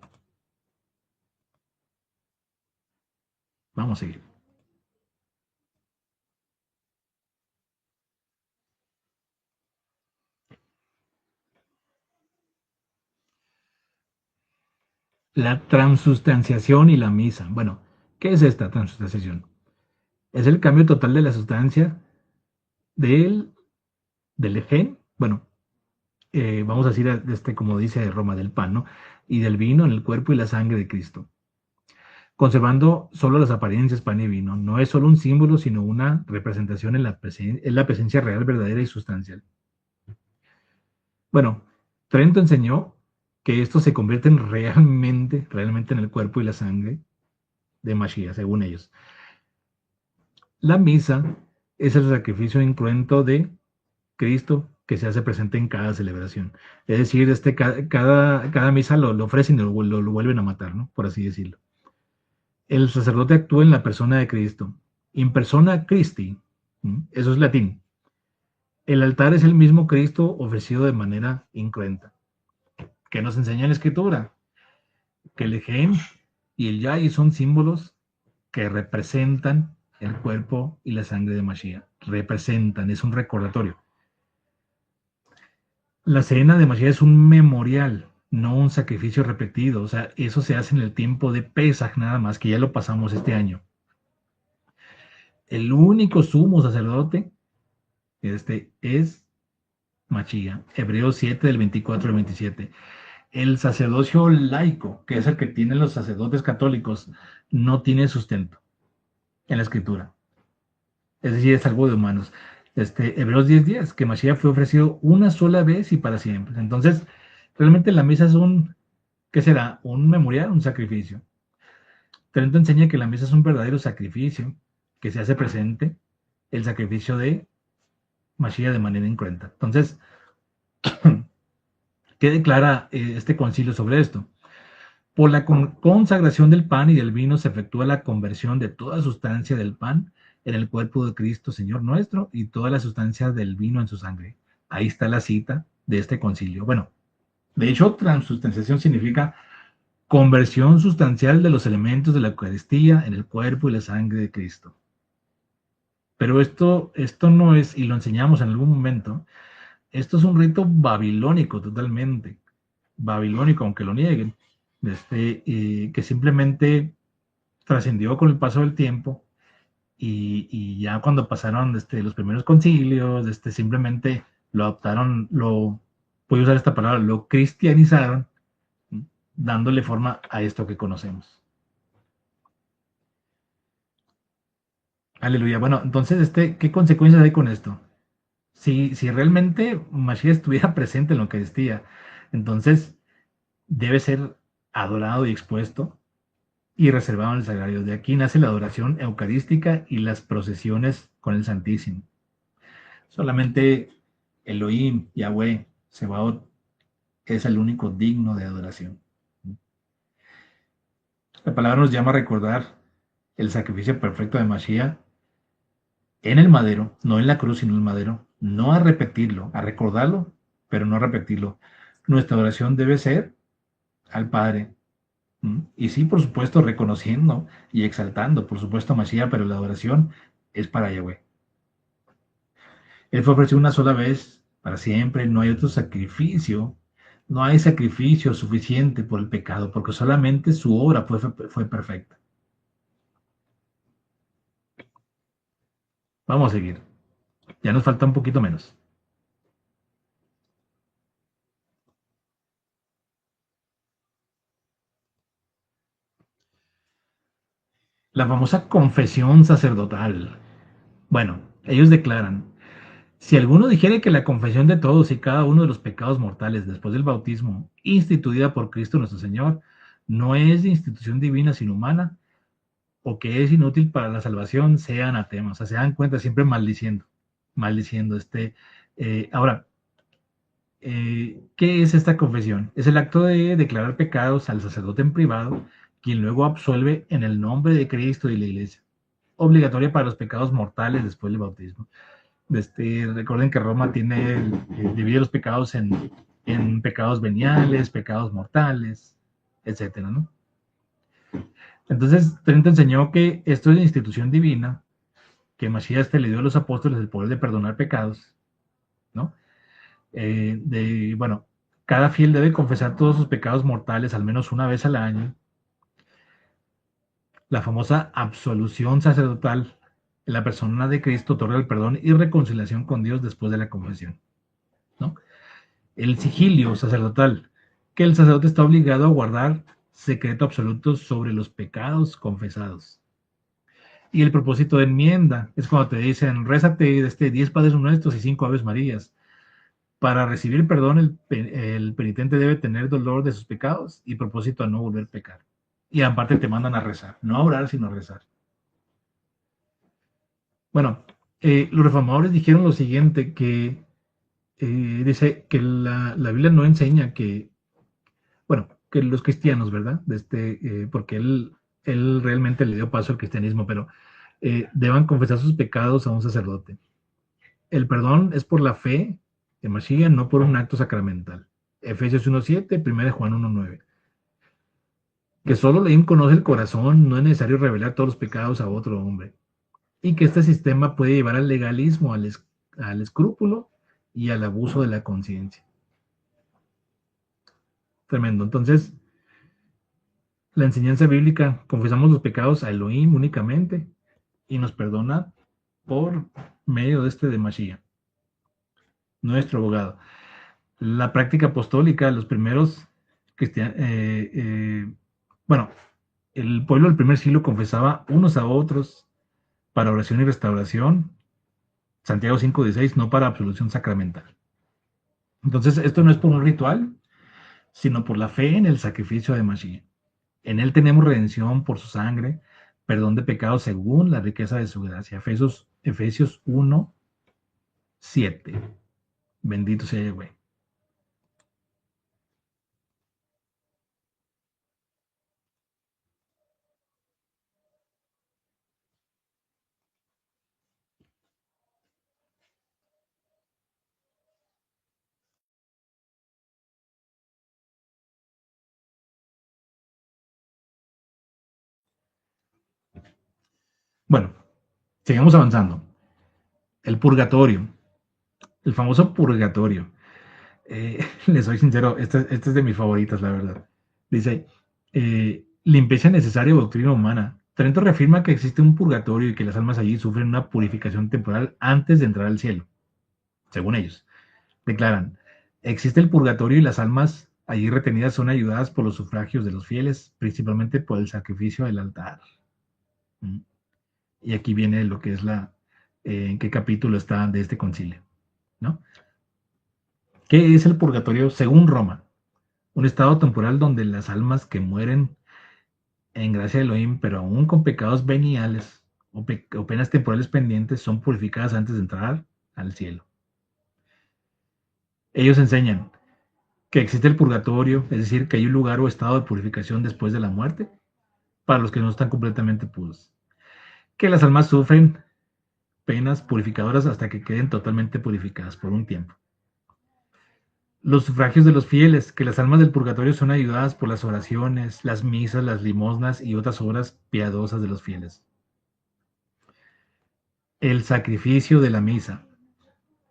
S1: Vamos a seguir. La transustanciación y la misa. Bueno, ¿qué es esta transustanciación? Es el cambio total de la sustancia del, del gen, bueno, vamos a decir, como dice Roma, del pan, ¿no? Y del vino en el cuerpo y la sangre de Cristo, conservando solo las apariencias pan y vino. No es solo un símbolo, sino una representación en la presencia real, verdadera y sustancial. Bueno, Trento enseñó que estos se convierten realmente en el cuerpo y la sangre de Mashiach, según ellos. La misa es el sacrificio incruento de Cristo que se hace presente en cada celebración. Es decir, cada misa lo ofrecen y lo vuelven a matar, ¿no? Por así decirlo. El sacerdote actúa en la persona de Cristo. In persona Christi. Eso es latín. El altar es el mismo Cristo ofrecido de manera incruenta. ¿Qué nos enseña la Escritura? Que el Ején y el Yai son símbolos que representan el cuerpo y la sangre de Mashiach. Representan, es un recordatorio. La cena de Mashiach es un memorial, no un sacrificio repetido. O sea, eso se hace en el tiempo de Pesaj nada más, que ya lo pasamos este año. El único sumo sacerdote es Mashiach. Hebreos 7 del 24 al 27. El sacerdocio laico, que es el que tienen los sacerdotes católicos, no tiene sustento en la Escritura. Es decir, es algo de humanos. Hebreos 10:10, que Mashiach fue ofrecido una sola vez y para siempre. Entonces, Realmente la misa es ¿qué será? Un memorial, un sacrificio. Trento enseña que la misa es un verdadero sacrificio que se hace presente, el sacrificio de Mashiach de manera incruenta. Entonces, ¿qué declara este concilio sobre esto? Por la consagración del pan y del vino se efectúa la conversión de toda sustancia del pan en el cuerpo de Cristo, Señor nuestro, y toda la sustancia del vino en su sangre. Ahí está la cita de este concilio. Bueno, de hecho, transubstanciación significa conversión sustancial de los elementos de la Eucaristía en el cuerpo y la sangre de Cristo. Pero esto no es, y lo enseñamos en algún momento, esto es un rito babilónico totalmente, babilónico, aunque lo nieguen, que simplemente trascendió con el paso del tiempo y ya cuando pasaron los primeros concilios, simplemente lo adoptaron, voy a usar esta palabra, lo cristianizaron, dándole forma a esto que conocemos. Aleluya. Bueno, entonces, ¿qué consecuencias hay con esto? Si realmente Mashiach estuviera presente en la Eucaristía, entonces debe ser adorado y expuesto y reservado en el sagrario. De aquí nace la adoración eucarística y las procesiones con el Santísimo. Solamente Elohim, Yahweh, Sebaot, es el único digno de adoración. La palabra nos llama a recordar el sacrificio perfecto de Mashiach en el madero, no en la cruz, sino en el madero, no a repetirlo, a recordarlo, pero no a repetirlo. Nuestra adoración debe ser al Padre. Y sí, por supuesto, reconociendo y exaltando, por supuesto, a Mashiach, pero la adoración es para Yahweh. Él fue ofrecido una sola vez, para siempre, no hay otro sacrificio, no hay sacrificio suficiente por el pecado, porque solamente su obra fue perfecta. Vamos a seguir. Ya nos falta un poquito menos. La famosa confesión sacerdotal. Bueno, ellos declaran, si alguno dijere que la confesión de todos y cada uno de los pecados mortales después del bautismo, instituida por Cristo nuestro Señor, no es de institución divina sino humana, o que es inútil para la salvación, sea anatema. O sea, se dan cuenta siempre maldiciendo. Ahora, ¿qué es esta confesión? Es el acto de declarar pecados al sacerdote en privado, quien luego absuelve en el nombre de Cristo y la Iglesia. Obligatoria para los pecados mortales después del bautismo. Recuerden que Roma divide los pecados en pecados veniales, pecados mortales, etcétera, ¿no? Entonces, Trento enseñó que esto es la institución divina, que Mashiach le dio a los apóstoles el poder de perdonar pecados, ¿no? Bueno, cada fiel debe confesar todos sus pecados mortales al menos una vez al año. La famosa absolución sacerdotal en la persona de Cristo otorga el perdón y reconciliación con Dios después de la confesión, ¿no? El sigilio sacerdotal, que el sacerdote está obligado a guardar secreto absoluto sobre los pecados confesados. Y el propósito de enmienda es cuando te dicen, rézate 10 Padres Nuestros y 5 Aves Marías. Para recibir perdón, el penitente debe tener dolor de sus pecados y propósito a no volver a pecar. Y aparte te mandan a rezar, no a orar, sino a rezar. Bueno, los reformadores dijeron lo siguiente, que dice que la Biblia no enseña bueno, que los cristianos, ¿verdad? Porque él realmente le dio paso al cristianismo, pero deban confesar sus pecados a un sacerdote. El perdón es por la fe de Mashiach, no por un acto sacramental. Efesios 1.7, 1 Juan 1.9. Que solo Leim conoce el corazón, no es necesario revelar todos los pecados a otro hombre. Y que este sistema puede llevar al legalismo, al escrúpulo y al abuso de la conciencia. Tremendo. Entonces, la enseñanza bíblica, confesamos los pecados a Elohim únicamente y nos perdona por medio de Mashiach, nuestro abogado. La práctica apostólica, los primeros cristianos, bueno, el pueblo del primer siglo confesaba unos a otros para oración y restauración, Santiago 5:16, no para absolución sacramental. Entonces, esto no es por un ritual, sino por la fe en el sacrificio de Mashiach. En él tenemos redención por su sangre, perdón de pecados según la riqueza de su gracia. Efesios 1:7. Bendito sea Yahweh. Bueno, sigamos avanzando. El purgatorio, el famoso purgatorio. Les soy sincero, este es de mis favoritas, la verdad. Dice, limpieza necesaria o doctrina humana. Trento reafirma que existe un purgatorio y que las almas allí sufren una purificación temporal antes de entrar al cielo, según ellos. Declaran, existe el purgatorio y las almas allí retenidas son ayudadas por los sufragios de los fieles, principalmente por el sacrificio del altar. Y aquí viene lo que es en qué capítulo está de este concilio, ¿no? ¿Qué es el purgatorio según Roma? Un estado temporal donde las almas que mueren en gracia de Elohim, pero aún con pecados veniales o penas temporales pendientes, son purificadas antes de entrar al cielo. Ellos enseñan que existe el purgatorio, es decir, que hay un lugar o estado de purificación después de la muerte para los que no están completamente puros. Que las almas sufren penas purificadoras hasta que queden totalmente purificadas por un tiempo. Los sufragios de los fieles, que las almas del purgatorio son ayudadas por las oraciones, las misas, las limosnas y otras obras piadosas de los fieles. El sacrificio de la misa.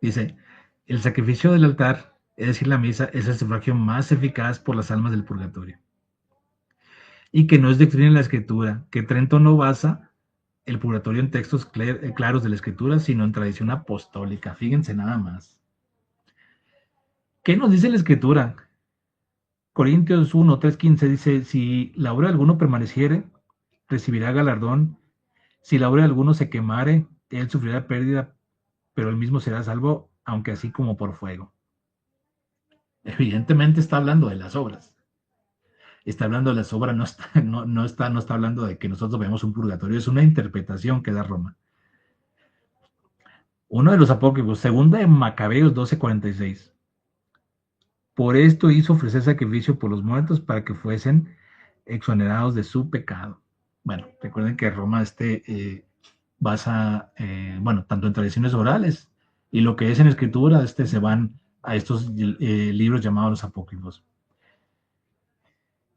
S1: Dice, el sacrificio del altar, es decir, la misa, es el sufragio más eficaz por las almas del purgatorio. Y que no es doctrina en la escritura, que Trento no basa el purgatorio en textos claros de la escritura, sino en tradición apostólica. Fíjense nada más. ¿Qué nos dice la escritura? Corintios 1:3-15 dice, si la obra de alguno permaneciere, recibirá galardón. Si la obra de alguno se quemare, él sufrirá pérdida, pero él mismo será salvo, aunque así como por fuego. Evidentemente está hablando de las obras. Está hablando de las obras, no está hablando de que nosotros veamos un purgatorio, es una interpretación que da Roma. Uno de los apócrifos, segunda de Macabeos 12:46. Por esto hizo ofrecer sacrificio por los muertos para que fuesen exonerados de su pecado. Bueno, recuerden que Roma basa, bueno, tanto en tradiciones orales y lo que es en escritura, se van a estos libros llamados los apócrifos.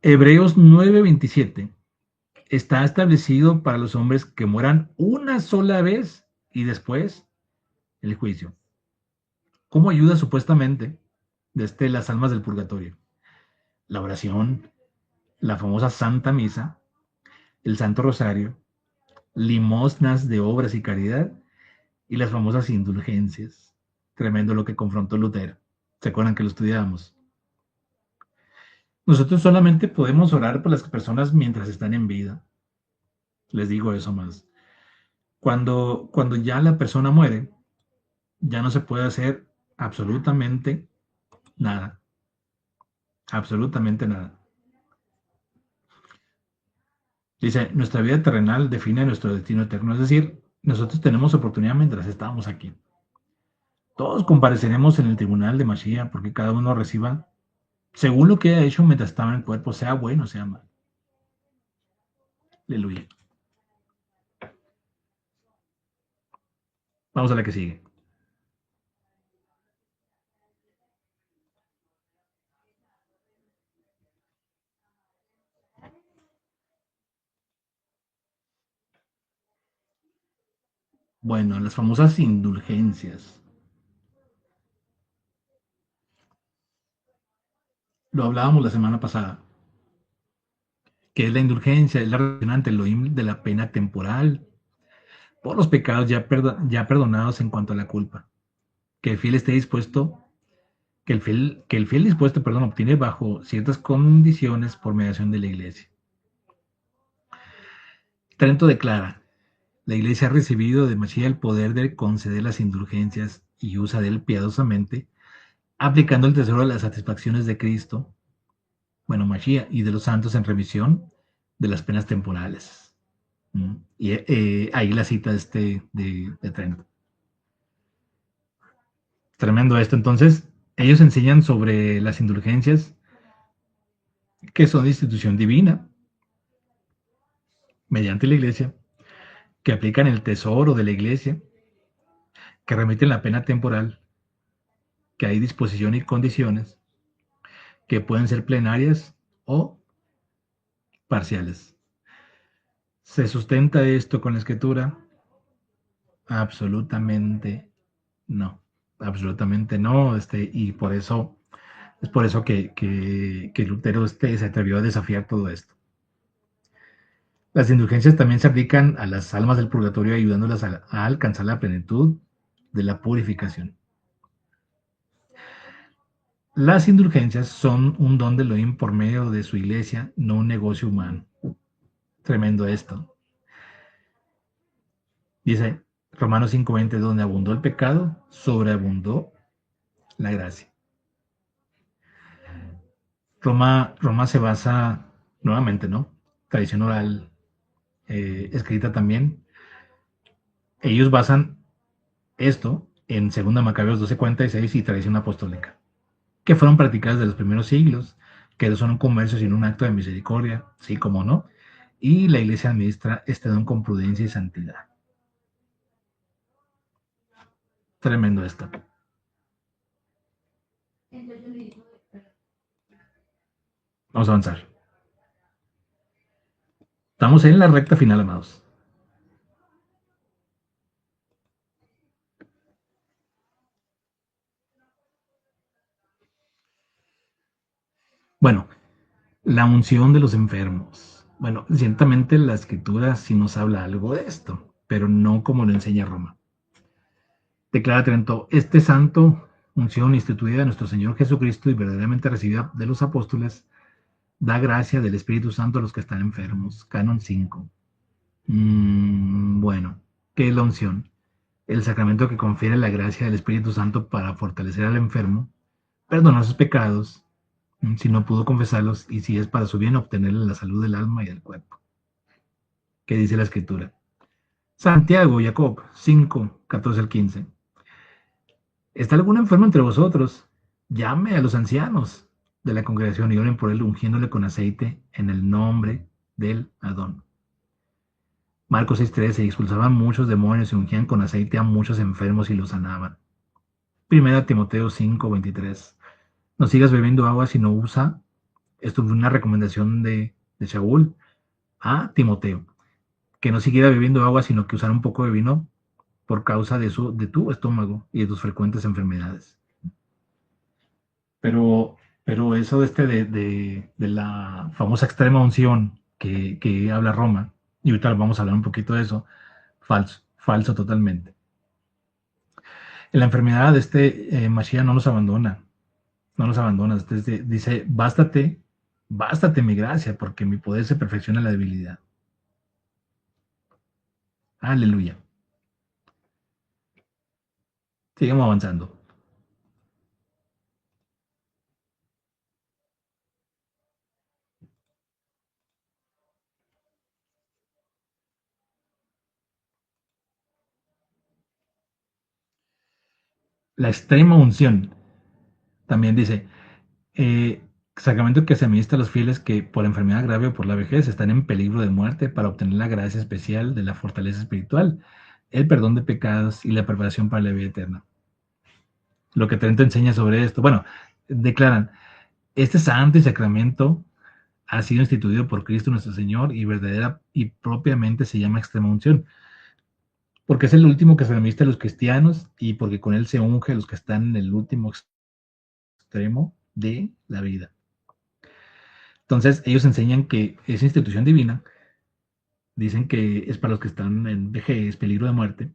S1: Hebreos 9:27. Está establecido para los hombres que mueran una sola vez y después el juicio. ¿Cómo ayuda supuestamente las almas del purgatorio? La oración, la famosa Santa Misa, el Santo Rosario, limosnas de obras y caridad y las famosas indulgencias. Tremendo lo que confrontó Lutero. ¿Se acuerdan que lo estudiábamos? Nosotros solamente podemos orar por las personas mientras están en vida. Les digo eso más. Cuando ya la persona muere, ya no se puede hacer absolutamente nada. Absolutamente nada. Dice, nuestra vida terrenal define nuestro destino eterno. Es decir, nosotros tenemos oportunidad mientras estamos aquí. Todos compareceremos en el tribunal de Mashiach porque cada uno reciba según lo que haya hecho mientras estaba en el cuerpo, sea bueno o sea malo. Aleluya. Vamos a la que sigue. Bueno, las famosas indulgencias. Lo hablábamos la semana pasada. ¿Qué es la indulgencia? Es la reacción ante el Elohim de la pena temporal por los pecados ya perdonados en cuanto a la culpa. Que el fiel esté dispuesto, que el fiel dispuesto, obtiene bajo ciertas condiciones por mediación de la iglesia. Trento declara, la iglesia ha recibido de Mashiach el poder de conceder las indulgencias y usa de él piadosamente, aplicando el tesoro de las satisfacciones de Cristo bueno, Mashiach, y de los santos en remisión de las penas temporales. Y ahí la cita de Trento. Tremendo esto. Entonces, ellos enseñan sobre las indulgencias que son de institución divina, mediante la iglesia, que aplican el tesoro de la iglesia, que remiten la pena temporal, que hay disposición y condiciones, que pueden ser plenarias o parciales. ¿Se sustenta esto con la escritura? Absolutamente no. Absolutamente no. Y por eso es por eso que Lutero se atrevió a desafiar todo esto. Las indulgencias también se aplican a las almas del purgatorio, ayudándolas a alcanzar la plenitud de la purificación. Las indulgencias son un don de Elohim por medio de su iglesia, no un negocio humano. Tremendo esto. Dice Romanos 5:20, donde abundó el pecado, sobreabundó la gracia. Roma se basa nuevamente, ¿no? Tradición oral, escrita también. Ellos basan esto en 2 Macabeos 12:46 y tradición apostólica, que fueron practicadas de los primeros siglos, que no son un comercio sino un acto de misericordia, sí como no, y la iglesia administra este don con prudencia y santidad. Tremendo esto. Vamos a avanzar. Estamos en la recta final, amados. Bueno, la unción de los enfermos. Bueno, ciertamente la escritura sí nos habla algo de esto, pero no como lo enseña Roma. Declara Trento, este santo, unción instituida de nuestro Señor Jesucristo y verdaderamente recibida de los apóstoles, da gracia del Espíritu Santo a los que están enfermos. Canon 5. Bueno, ¿qué es la unción? El sacramento que confiere la gracia del Espíritu Santo para fortalecer al enfermo, perdonar sus pecados, si no pudo confesarlos, y si es para su bien, obtenerle la salud del alma y del cuerpo. ¿Qué dice la Escritura? Santiago, Jacob 5, 14 al 15. ¿Está algún enfermo entre vosotros? Llame a los ancianos de la congregación y oren por él, ungiéndole con aceite en el nombre del Adón. Marcos 6:13, expulsaban muchos demonios y ungían con aceite a muchos enfermos y los sanaban. Primera Timoteo 5:23, no sigas bebiendo agua si no usa. Esto fue una recomendación de Shaul a Timoteo, que no siguiera bebiendo agua, sino que usara un poco de vino por causa de tu estómago y de tus frecuentes enfermedades. Pero eso de la famosa extrema unción que habla Roma, y ahorita vamos a hablar un poquito de eso, falso totalmente. En la enfermedad Mashiach no nos abandona, dice, bástate mi gracia, porque mi poder se perfecciona en la debilidad. Aleluya. Sigamos avanzando. La extrema unción también dice, sacramento que se administra a los fieles que por enfermedad grave o por la vejez están en peligro de muerte para obtener la gracia especial de la fortaleza espiritual, el perdón de pecados y la preparación para la vida eterna. Lo que Trento enseña sobre esto, bueno, declaran, este santo y sacramento ha sido instituido por Cristo nuestro Señor y verdadera y propiamente se llama extrema unción, porque es el último que se administra a los cristianos y porque con él se unge a los que están en el último extremo de la vida. Entonces, ellos enseñan que esa institución divina, dicen que es para los que están en vejez, peligro de muerte.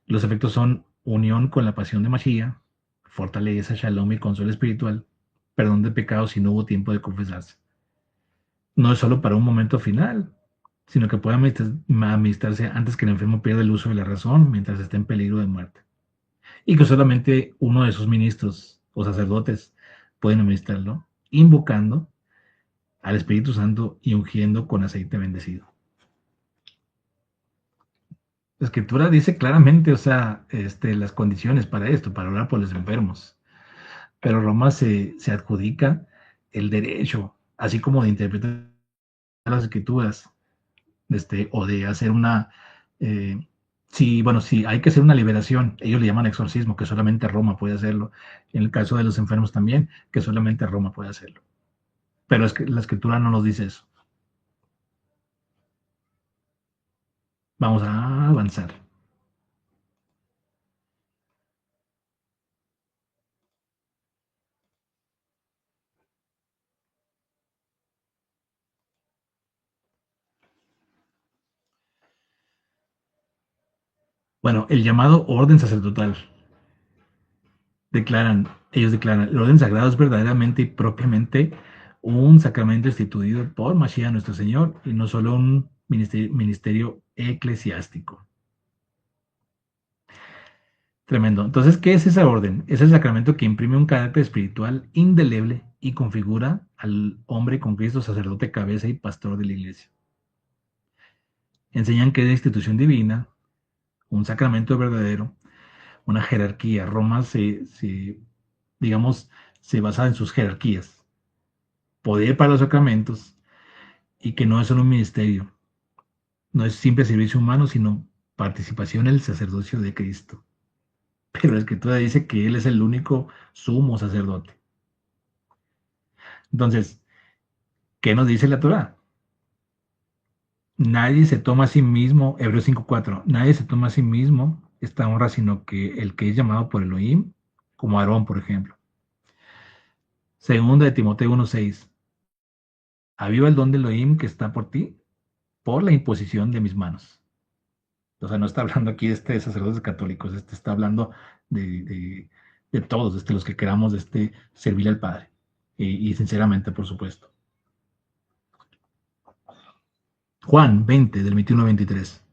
S1: Los efectos son unión con la pasión de Mashiach, fortaleza, shalom y consuelo espiritual, perdón de pecados si no hubo tiempo de confesarse. No es solo para un momento final, sino que puede administrarse antes que el enfermo pierda el uso de la razón mientras esté en peligro de muerte. Y que solamente uno de sus ministros o sacerdotes pueden administrarlo, invocando al Espíritu Santo y ungiendo con aceite bendecido. La Escritura dice claramente, o sea, las condiciones para esto, para orar por los enfermos. Pero Roma se adjudica el derecho, así como de interpretar las Escrituras, o de hacer una, eh, sí, bueno, sí, hay que hacer una liberación. Ellos le llaman exorcismo, que solamente Roma puede hacerlo. En el caso de los enfermos también, que solamente Roma puede hacerlo. Pero es que la Escritura no nos dice eso. Vamos a avanzar. Bueno, el llamado orden sacerdotal. Ellos declaran, el orden sagrado es verdaderamente y propiamente un sacramento instituido por Mashiach nuestro Señor y no solo un ministerio eclesiástico. Tremendo. Entonces, ¿qué es esa orden? Es el sacramento que imprime un carácter espiritual indeleble y configura al hombre con Cristo sacerdote, cabeza y pastor de la iglesia. Enseñan que es la institución divina, un sacramento verdadero, una jerarquía. Roma digamos, se basa en sus jerarquías. Poder para los sacramentos y que no es solo un ministerio, no es simple servicio humano, sino participación en el sacerdocio de Cristo. Pero la Escritura dice que Él es el único sumo sacerdote. Entonces, ¿qué nos dice la Torah? Nadie se toma a sí mismo, Hebreos 5:4, nadie se toma a sí mismo esta honra, sino que el que es llamado por Elohim, como Aarón, por ejemplo. Segunda de Timoteo 1:6, aviva el don de Elohim que está por ti, por la imposición de mis manos. O sea, no está hablando aquí de sacerdotes católicos, está hablando de, de, de todos, los que queramos servir al Padre. Y sinceramente, por supuesto. Juan 20, del 21 al 23.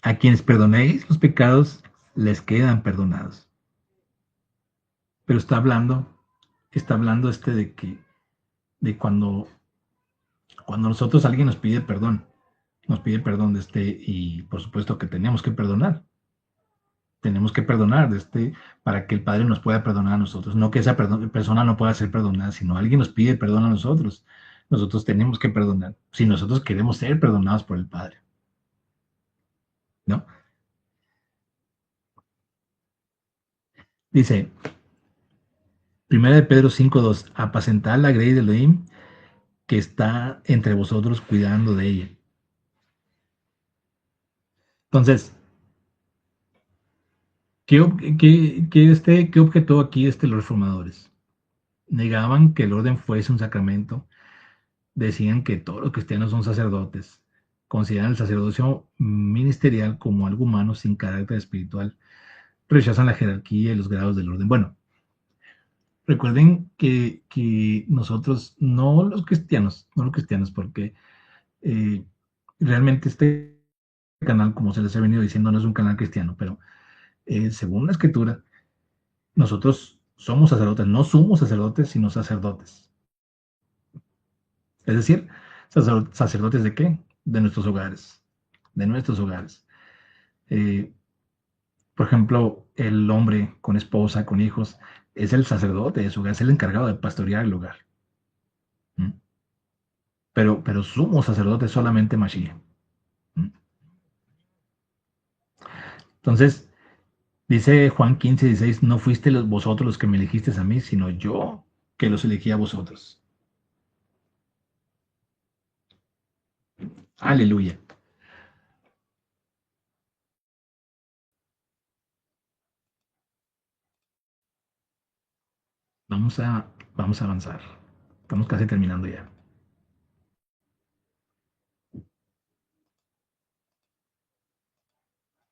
S1: A quienes perdonéis los pecados, les quedan perdonados. Pero está hablando de cuando nosotros alguien nos pide perdón y por supuesto que tenemos que perdonar para que el Padre nos pueda perdonar a nosotros. No que esa persona no pueda ser perdonada, sino alguien nos pide perdón a nosotros. Nosotros tenemos que perdonar. Si nosotros queremos ser perdonados por el Padre, ¿no? Dice, 1 de Pedro 5:2, apacentad la grey de Elohim que está entre vosotros cuidando de ella. Entonces, ¿qué objetó aquí los reformadores? Negaban que el orden fuese un sacramento, decían que todos los cristianos son sacerdotes, consideran el sacerdocio ministerial como algo humano sin carácter espiritual, rechazan la jerarquía y los grados del orden. Bueno, recuerden que nosotros, no los cristianos, porque eh, realmente este canal, como se les ha venido diciendo, no es un canal cristiano, pero según la escritura, nosotros somos sacerdotes, no somos sacerdotes, sino sacerdotes. Es decir, sacerdotes de qué? De nuestros hogares, de nuestros hogares. Eh, por ejemplo, el hombre con esposa, con hijos, es el sacerdote de su hogar, es el encargado de pastorear el hogar. ¿Mm? Pero somos sacerdotes solamente Mashiach. ¿Mm? Entonces, dice Juan 15:16, no fuiste vosotros los que me elegisteis a mí, sino yo que los elegí a vosotros. Aleluya. Vamos a avanzar. Estamos casi terminando ya.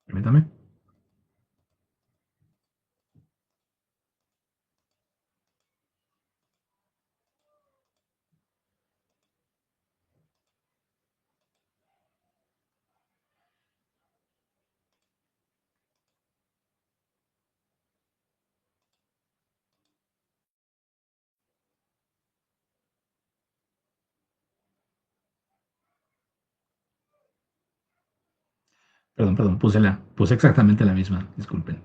S1: Permítame. Perdón, puse exactamente la misma, disculpen.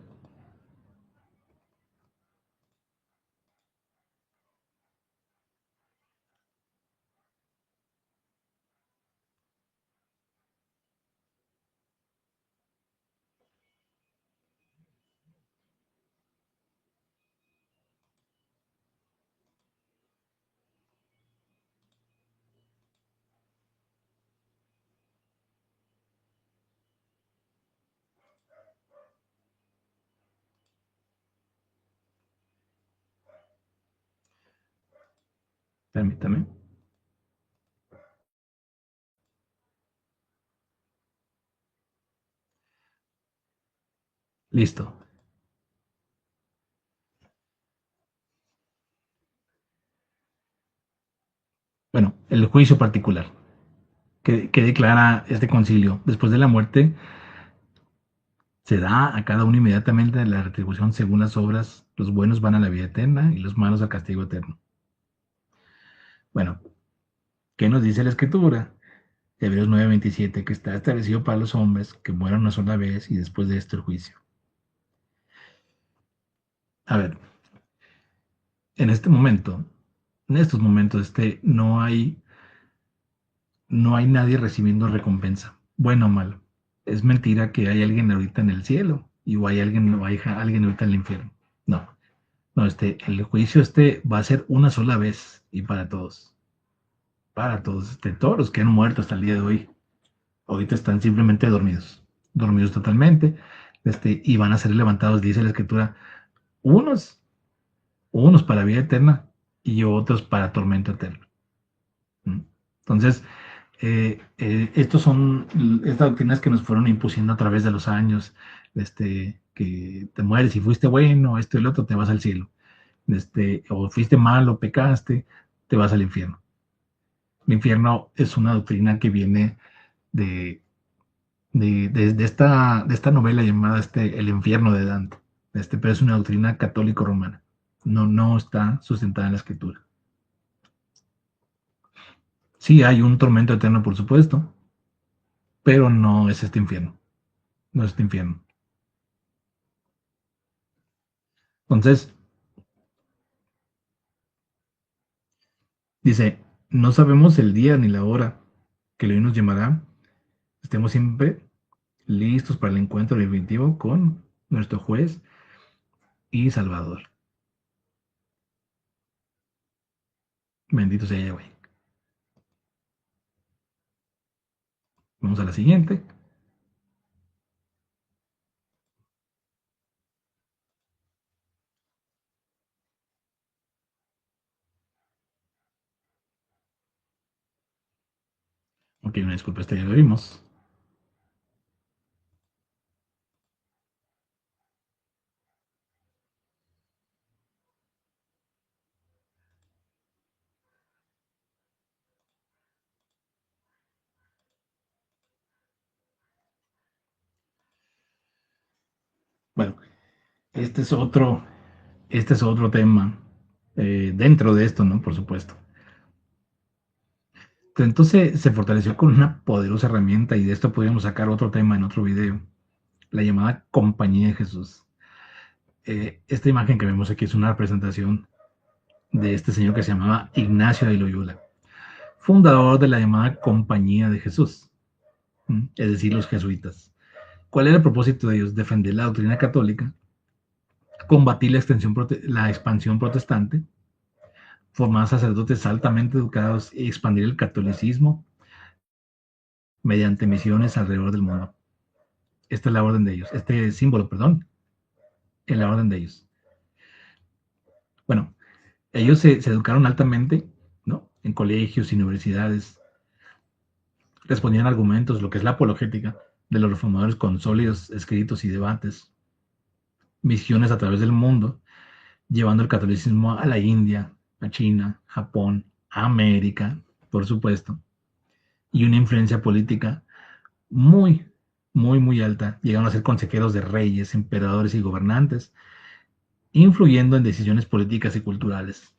S1: Permítame. Listo. Bueno, el juicio particular que declara este concilio. Después de la muerte se da a cada uno inmediatamente la retribución según las obras. Los buenos van a la vida eterna y los malos al castigo eterno. Bueno, ¿qué nos dice la Escritura? Hebreos 9:27, que está establecido para los hombres que mueran una sola vez y después de esto el juicio. A ver, en este momento, en estos momentos, no hay nadie recibiendo recompensa, bueno o malo. Es mentira que hay alguien ahorita en el cielo y o hay alguien ahorita en el infierno. No, no, el juicio va a ser una sola vez y para todos, todos los que han muerto hasta el día de hoy, ahorita están simplemente dormidos totalmente, y van a ser levantados, dice la Escritura, unos, unos para vida eterna y otros para tormento eterno. ¿Mm? Entonces, estas doctrinas que nos fueron impusiendo a través de los años, que te mueres y fuiste bueno, esto y el otro, te vas al cielo. O fuiste malo, pecaste, te vas al infierno. El infierno es una doctrina que viene de, de esta novela llamada El infierno de Dante. Pero es una doctrina católico-romana. No, no está sustentada en la escritura. Sí hay un tormento eterno, por supuesto, pero no es este infierno. No es este infierno. Entonces, dice, no sabemos el día ni la hora que el hoy nos llamará. Estemos siempre listos para el encuentro definitivo con nuestro juez y salvador. Bendito sea Yahweh. Vamos a la siguiente. Ok, una disculpa, ya lo vimos. Bueno, este es otro, este es otro tema dentro de esto, ¿no? Por supuesto. Entonces se fortaleció con una poderosa herramienta y de esto podríamos sacar otro tema en otro video, la llamada Compañía de Jesús. Esta imagen que vemos aquí es una representación de este señor que se llamaba Ignacio de Loyola, fundador de la llamada Compañía de Jesús, es decir, los jesuitas. ¿Cuál era el propósito de ellos? Defender la doctrina católica, combatir la expansión protestante, formar sacerdotes altamente educados y expandir el catolicismo mediante misiones alrededor del mundo. Esta es la orden de ellos, este símbolo, perdón, es la orden de ellos. Bueno, ellos se educaron altamente, ¿no? En colegios y universidades, respondían argumentos, lo que es la apologética de los reformadores con sólidos escritos y debates, misiones a través del mundo, llevando el catolicismo a la India, a China, Japón, a América, por supuesto, y una influencia política muy, muy, muy alta. Llegaron a ser consejeros de reyes, emperadores y gobernantes, influyendo en decisiones políticas y culturales.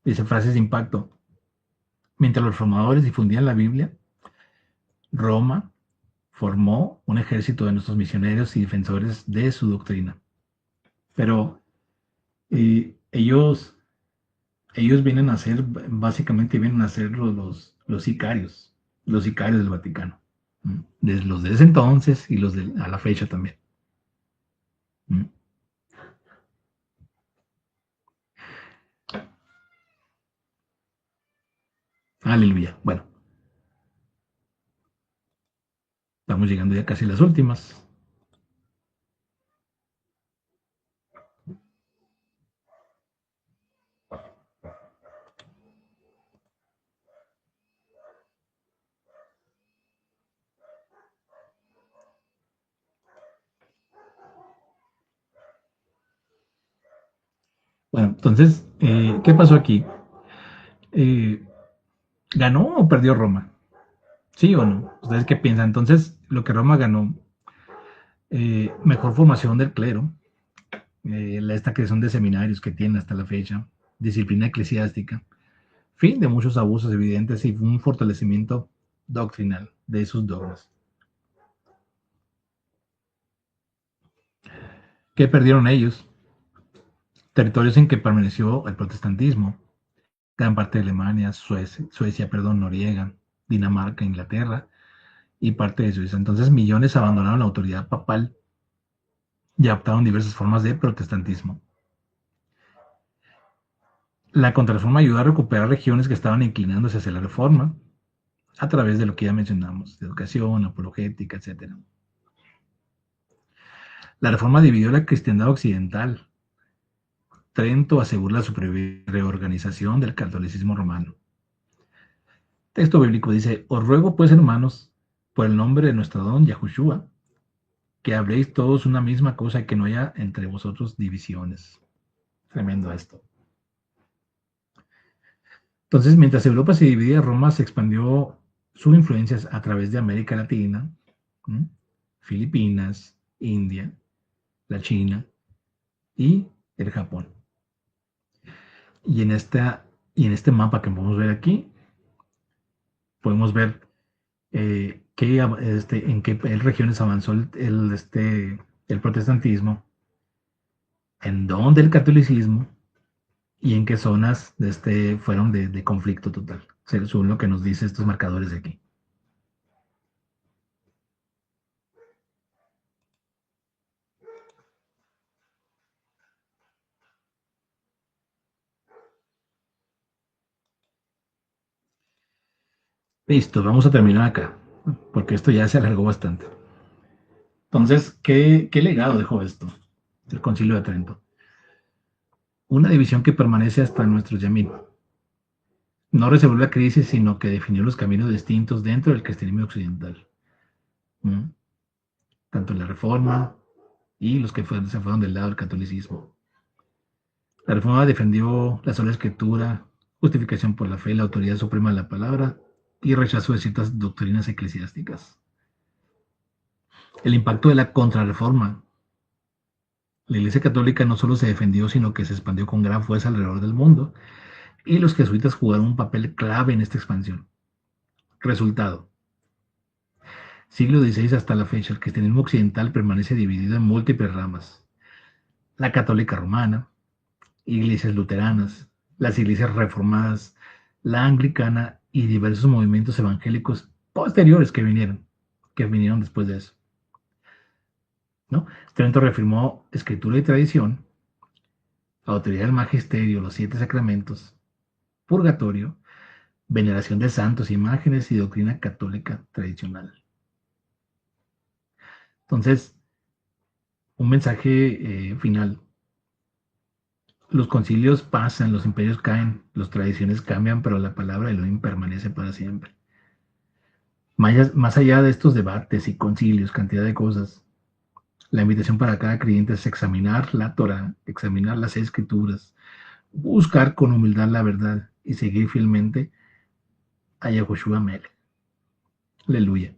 S1: Dice frases de impacto. Mientras los reformadores difundían la Biblia, Roma formó un ejército de nuestros misioneros y defensores de su doctrina. Pero ellos vienen a ser, básicamente vienen a ser los sicarios del Vaticano. Desde los de ese entonces y a la fecha también. Aleluya. Bueno, estamos llegando ya casi a las últimas. Bueno, entonces, ¿qué pasó aquí? Eh, ¿Ganó o perdió Roma? ¿Sí o no? ¿Ustedes qué piensan? Entonces, lo que Roma ganó, mejor formación del clero, esta creación de seminarios que tienen hasta la fecha, disciplina eclesiástica, fin de muchos abusos evidentes y un fortalecimiento doctrinal de sus dogmas. ¿Qué perdieron ellos? Territorios en que permaneció el protestantismo, gran parte de Alemania, Suecia, Noriega, Dinamarca, Inglaterra y parte de Suiza. Entonces millones abandonaron la autoridad papal y adoptaron diversas formas de protestantismo. La contrarreforma ayudó a recuperar regiones que estaban inclinándose hacia la reforma a través de lo que ya mencionamos, de educación, apologética, etc. La reforma dividió la cristiandad occidental. Trento asegura la reorganización del catolicismo romano. Texto bíblico dice: os ruego pues, hermanos, por el nombre de nuestro don Yahushua, que habléis todos una misma cosa y que no haya entre vosotros divisiones. Tremendo esto. Entonces, mientras Europa se dividía, Roma se expandió su influencia a través de América Latina, Filipinas, India, la China y el Japón. Y en este mapa que podemos ver aquí, podemos ver en qué regiones avanzó el protestantismo, en dónde el catolicismo y en qué zonas fueron de conflicto total, según lo que nos dice estos marcadores de aquí. Listo, vamos a terminar acá, porque esto ya se alargó bastante. Entonces, ¿qué legado dejó esto? El Concilio de Trento. Una división que permanece hasta nuestros Yamim. No resolvió la crisis, sino que definió los caminos distintos dentro del cristianismo occidental. Tanto en la Reforma y los que se fueron del lado del catolicismo. La Reforma defendió la sola escritura, justificación por la fe, la autoridad suprema de la palabra y rechazo de ciertas doctrinas eclesiásticas. El impacto de la contrarreforma. La Iglesia Católica no solo se defendió, sino que se expandió con gran fuerza alrededor del mundo, y los jesuitas jugaron un papel clave en esta expansión. Resultado: siglo XVI hasta la fecha, el cristianismo occidental permanece dividido en múltiples ramas. La católica romana, iglesias luteranas, las iglesias reformadas, la anglicana y diversos movimientos evangélicos posteriores que vinieron después de eso, ¿no? Trento reafirmó escritura y tradición, autoridad del magisterio, los 7 sacramentos, purgatorio, veneración de santos, imágenes y doctrina católica tradicional. Entonces, un mensaje final. Los concilios pasan, los imperios caen, las tradiciones cambian, pero la palabra de Elohim permanece para siempre. Más allá de estos debates y concilios, cantidad de cosas, la invitación para cada creyente es examinar la Torah, examinar las escrituras, buscar con humildad la verdad y seguir fielmente a Yahushua Melech. Aleluya.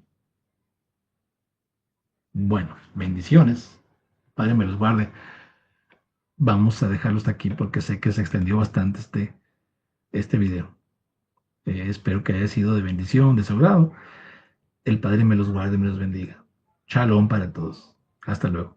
S1: Bueno, bendiciones. Padre me los guarde. Vamos a dejarlo hasta aquí porque sé que se extendió bastante este video. Espero que haya sido de bendición, de su agrado. el Padre me los guarde y me los bendiga. Shalom para todos. Hasta luego.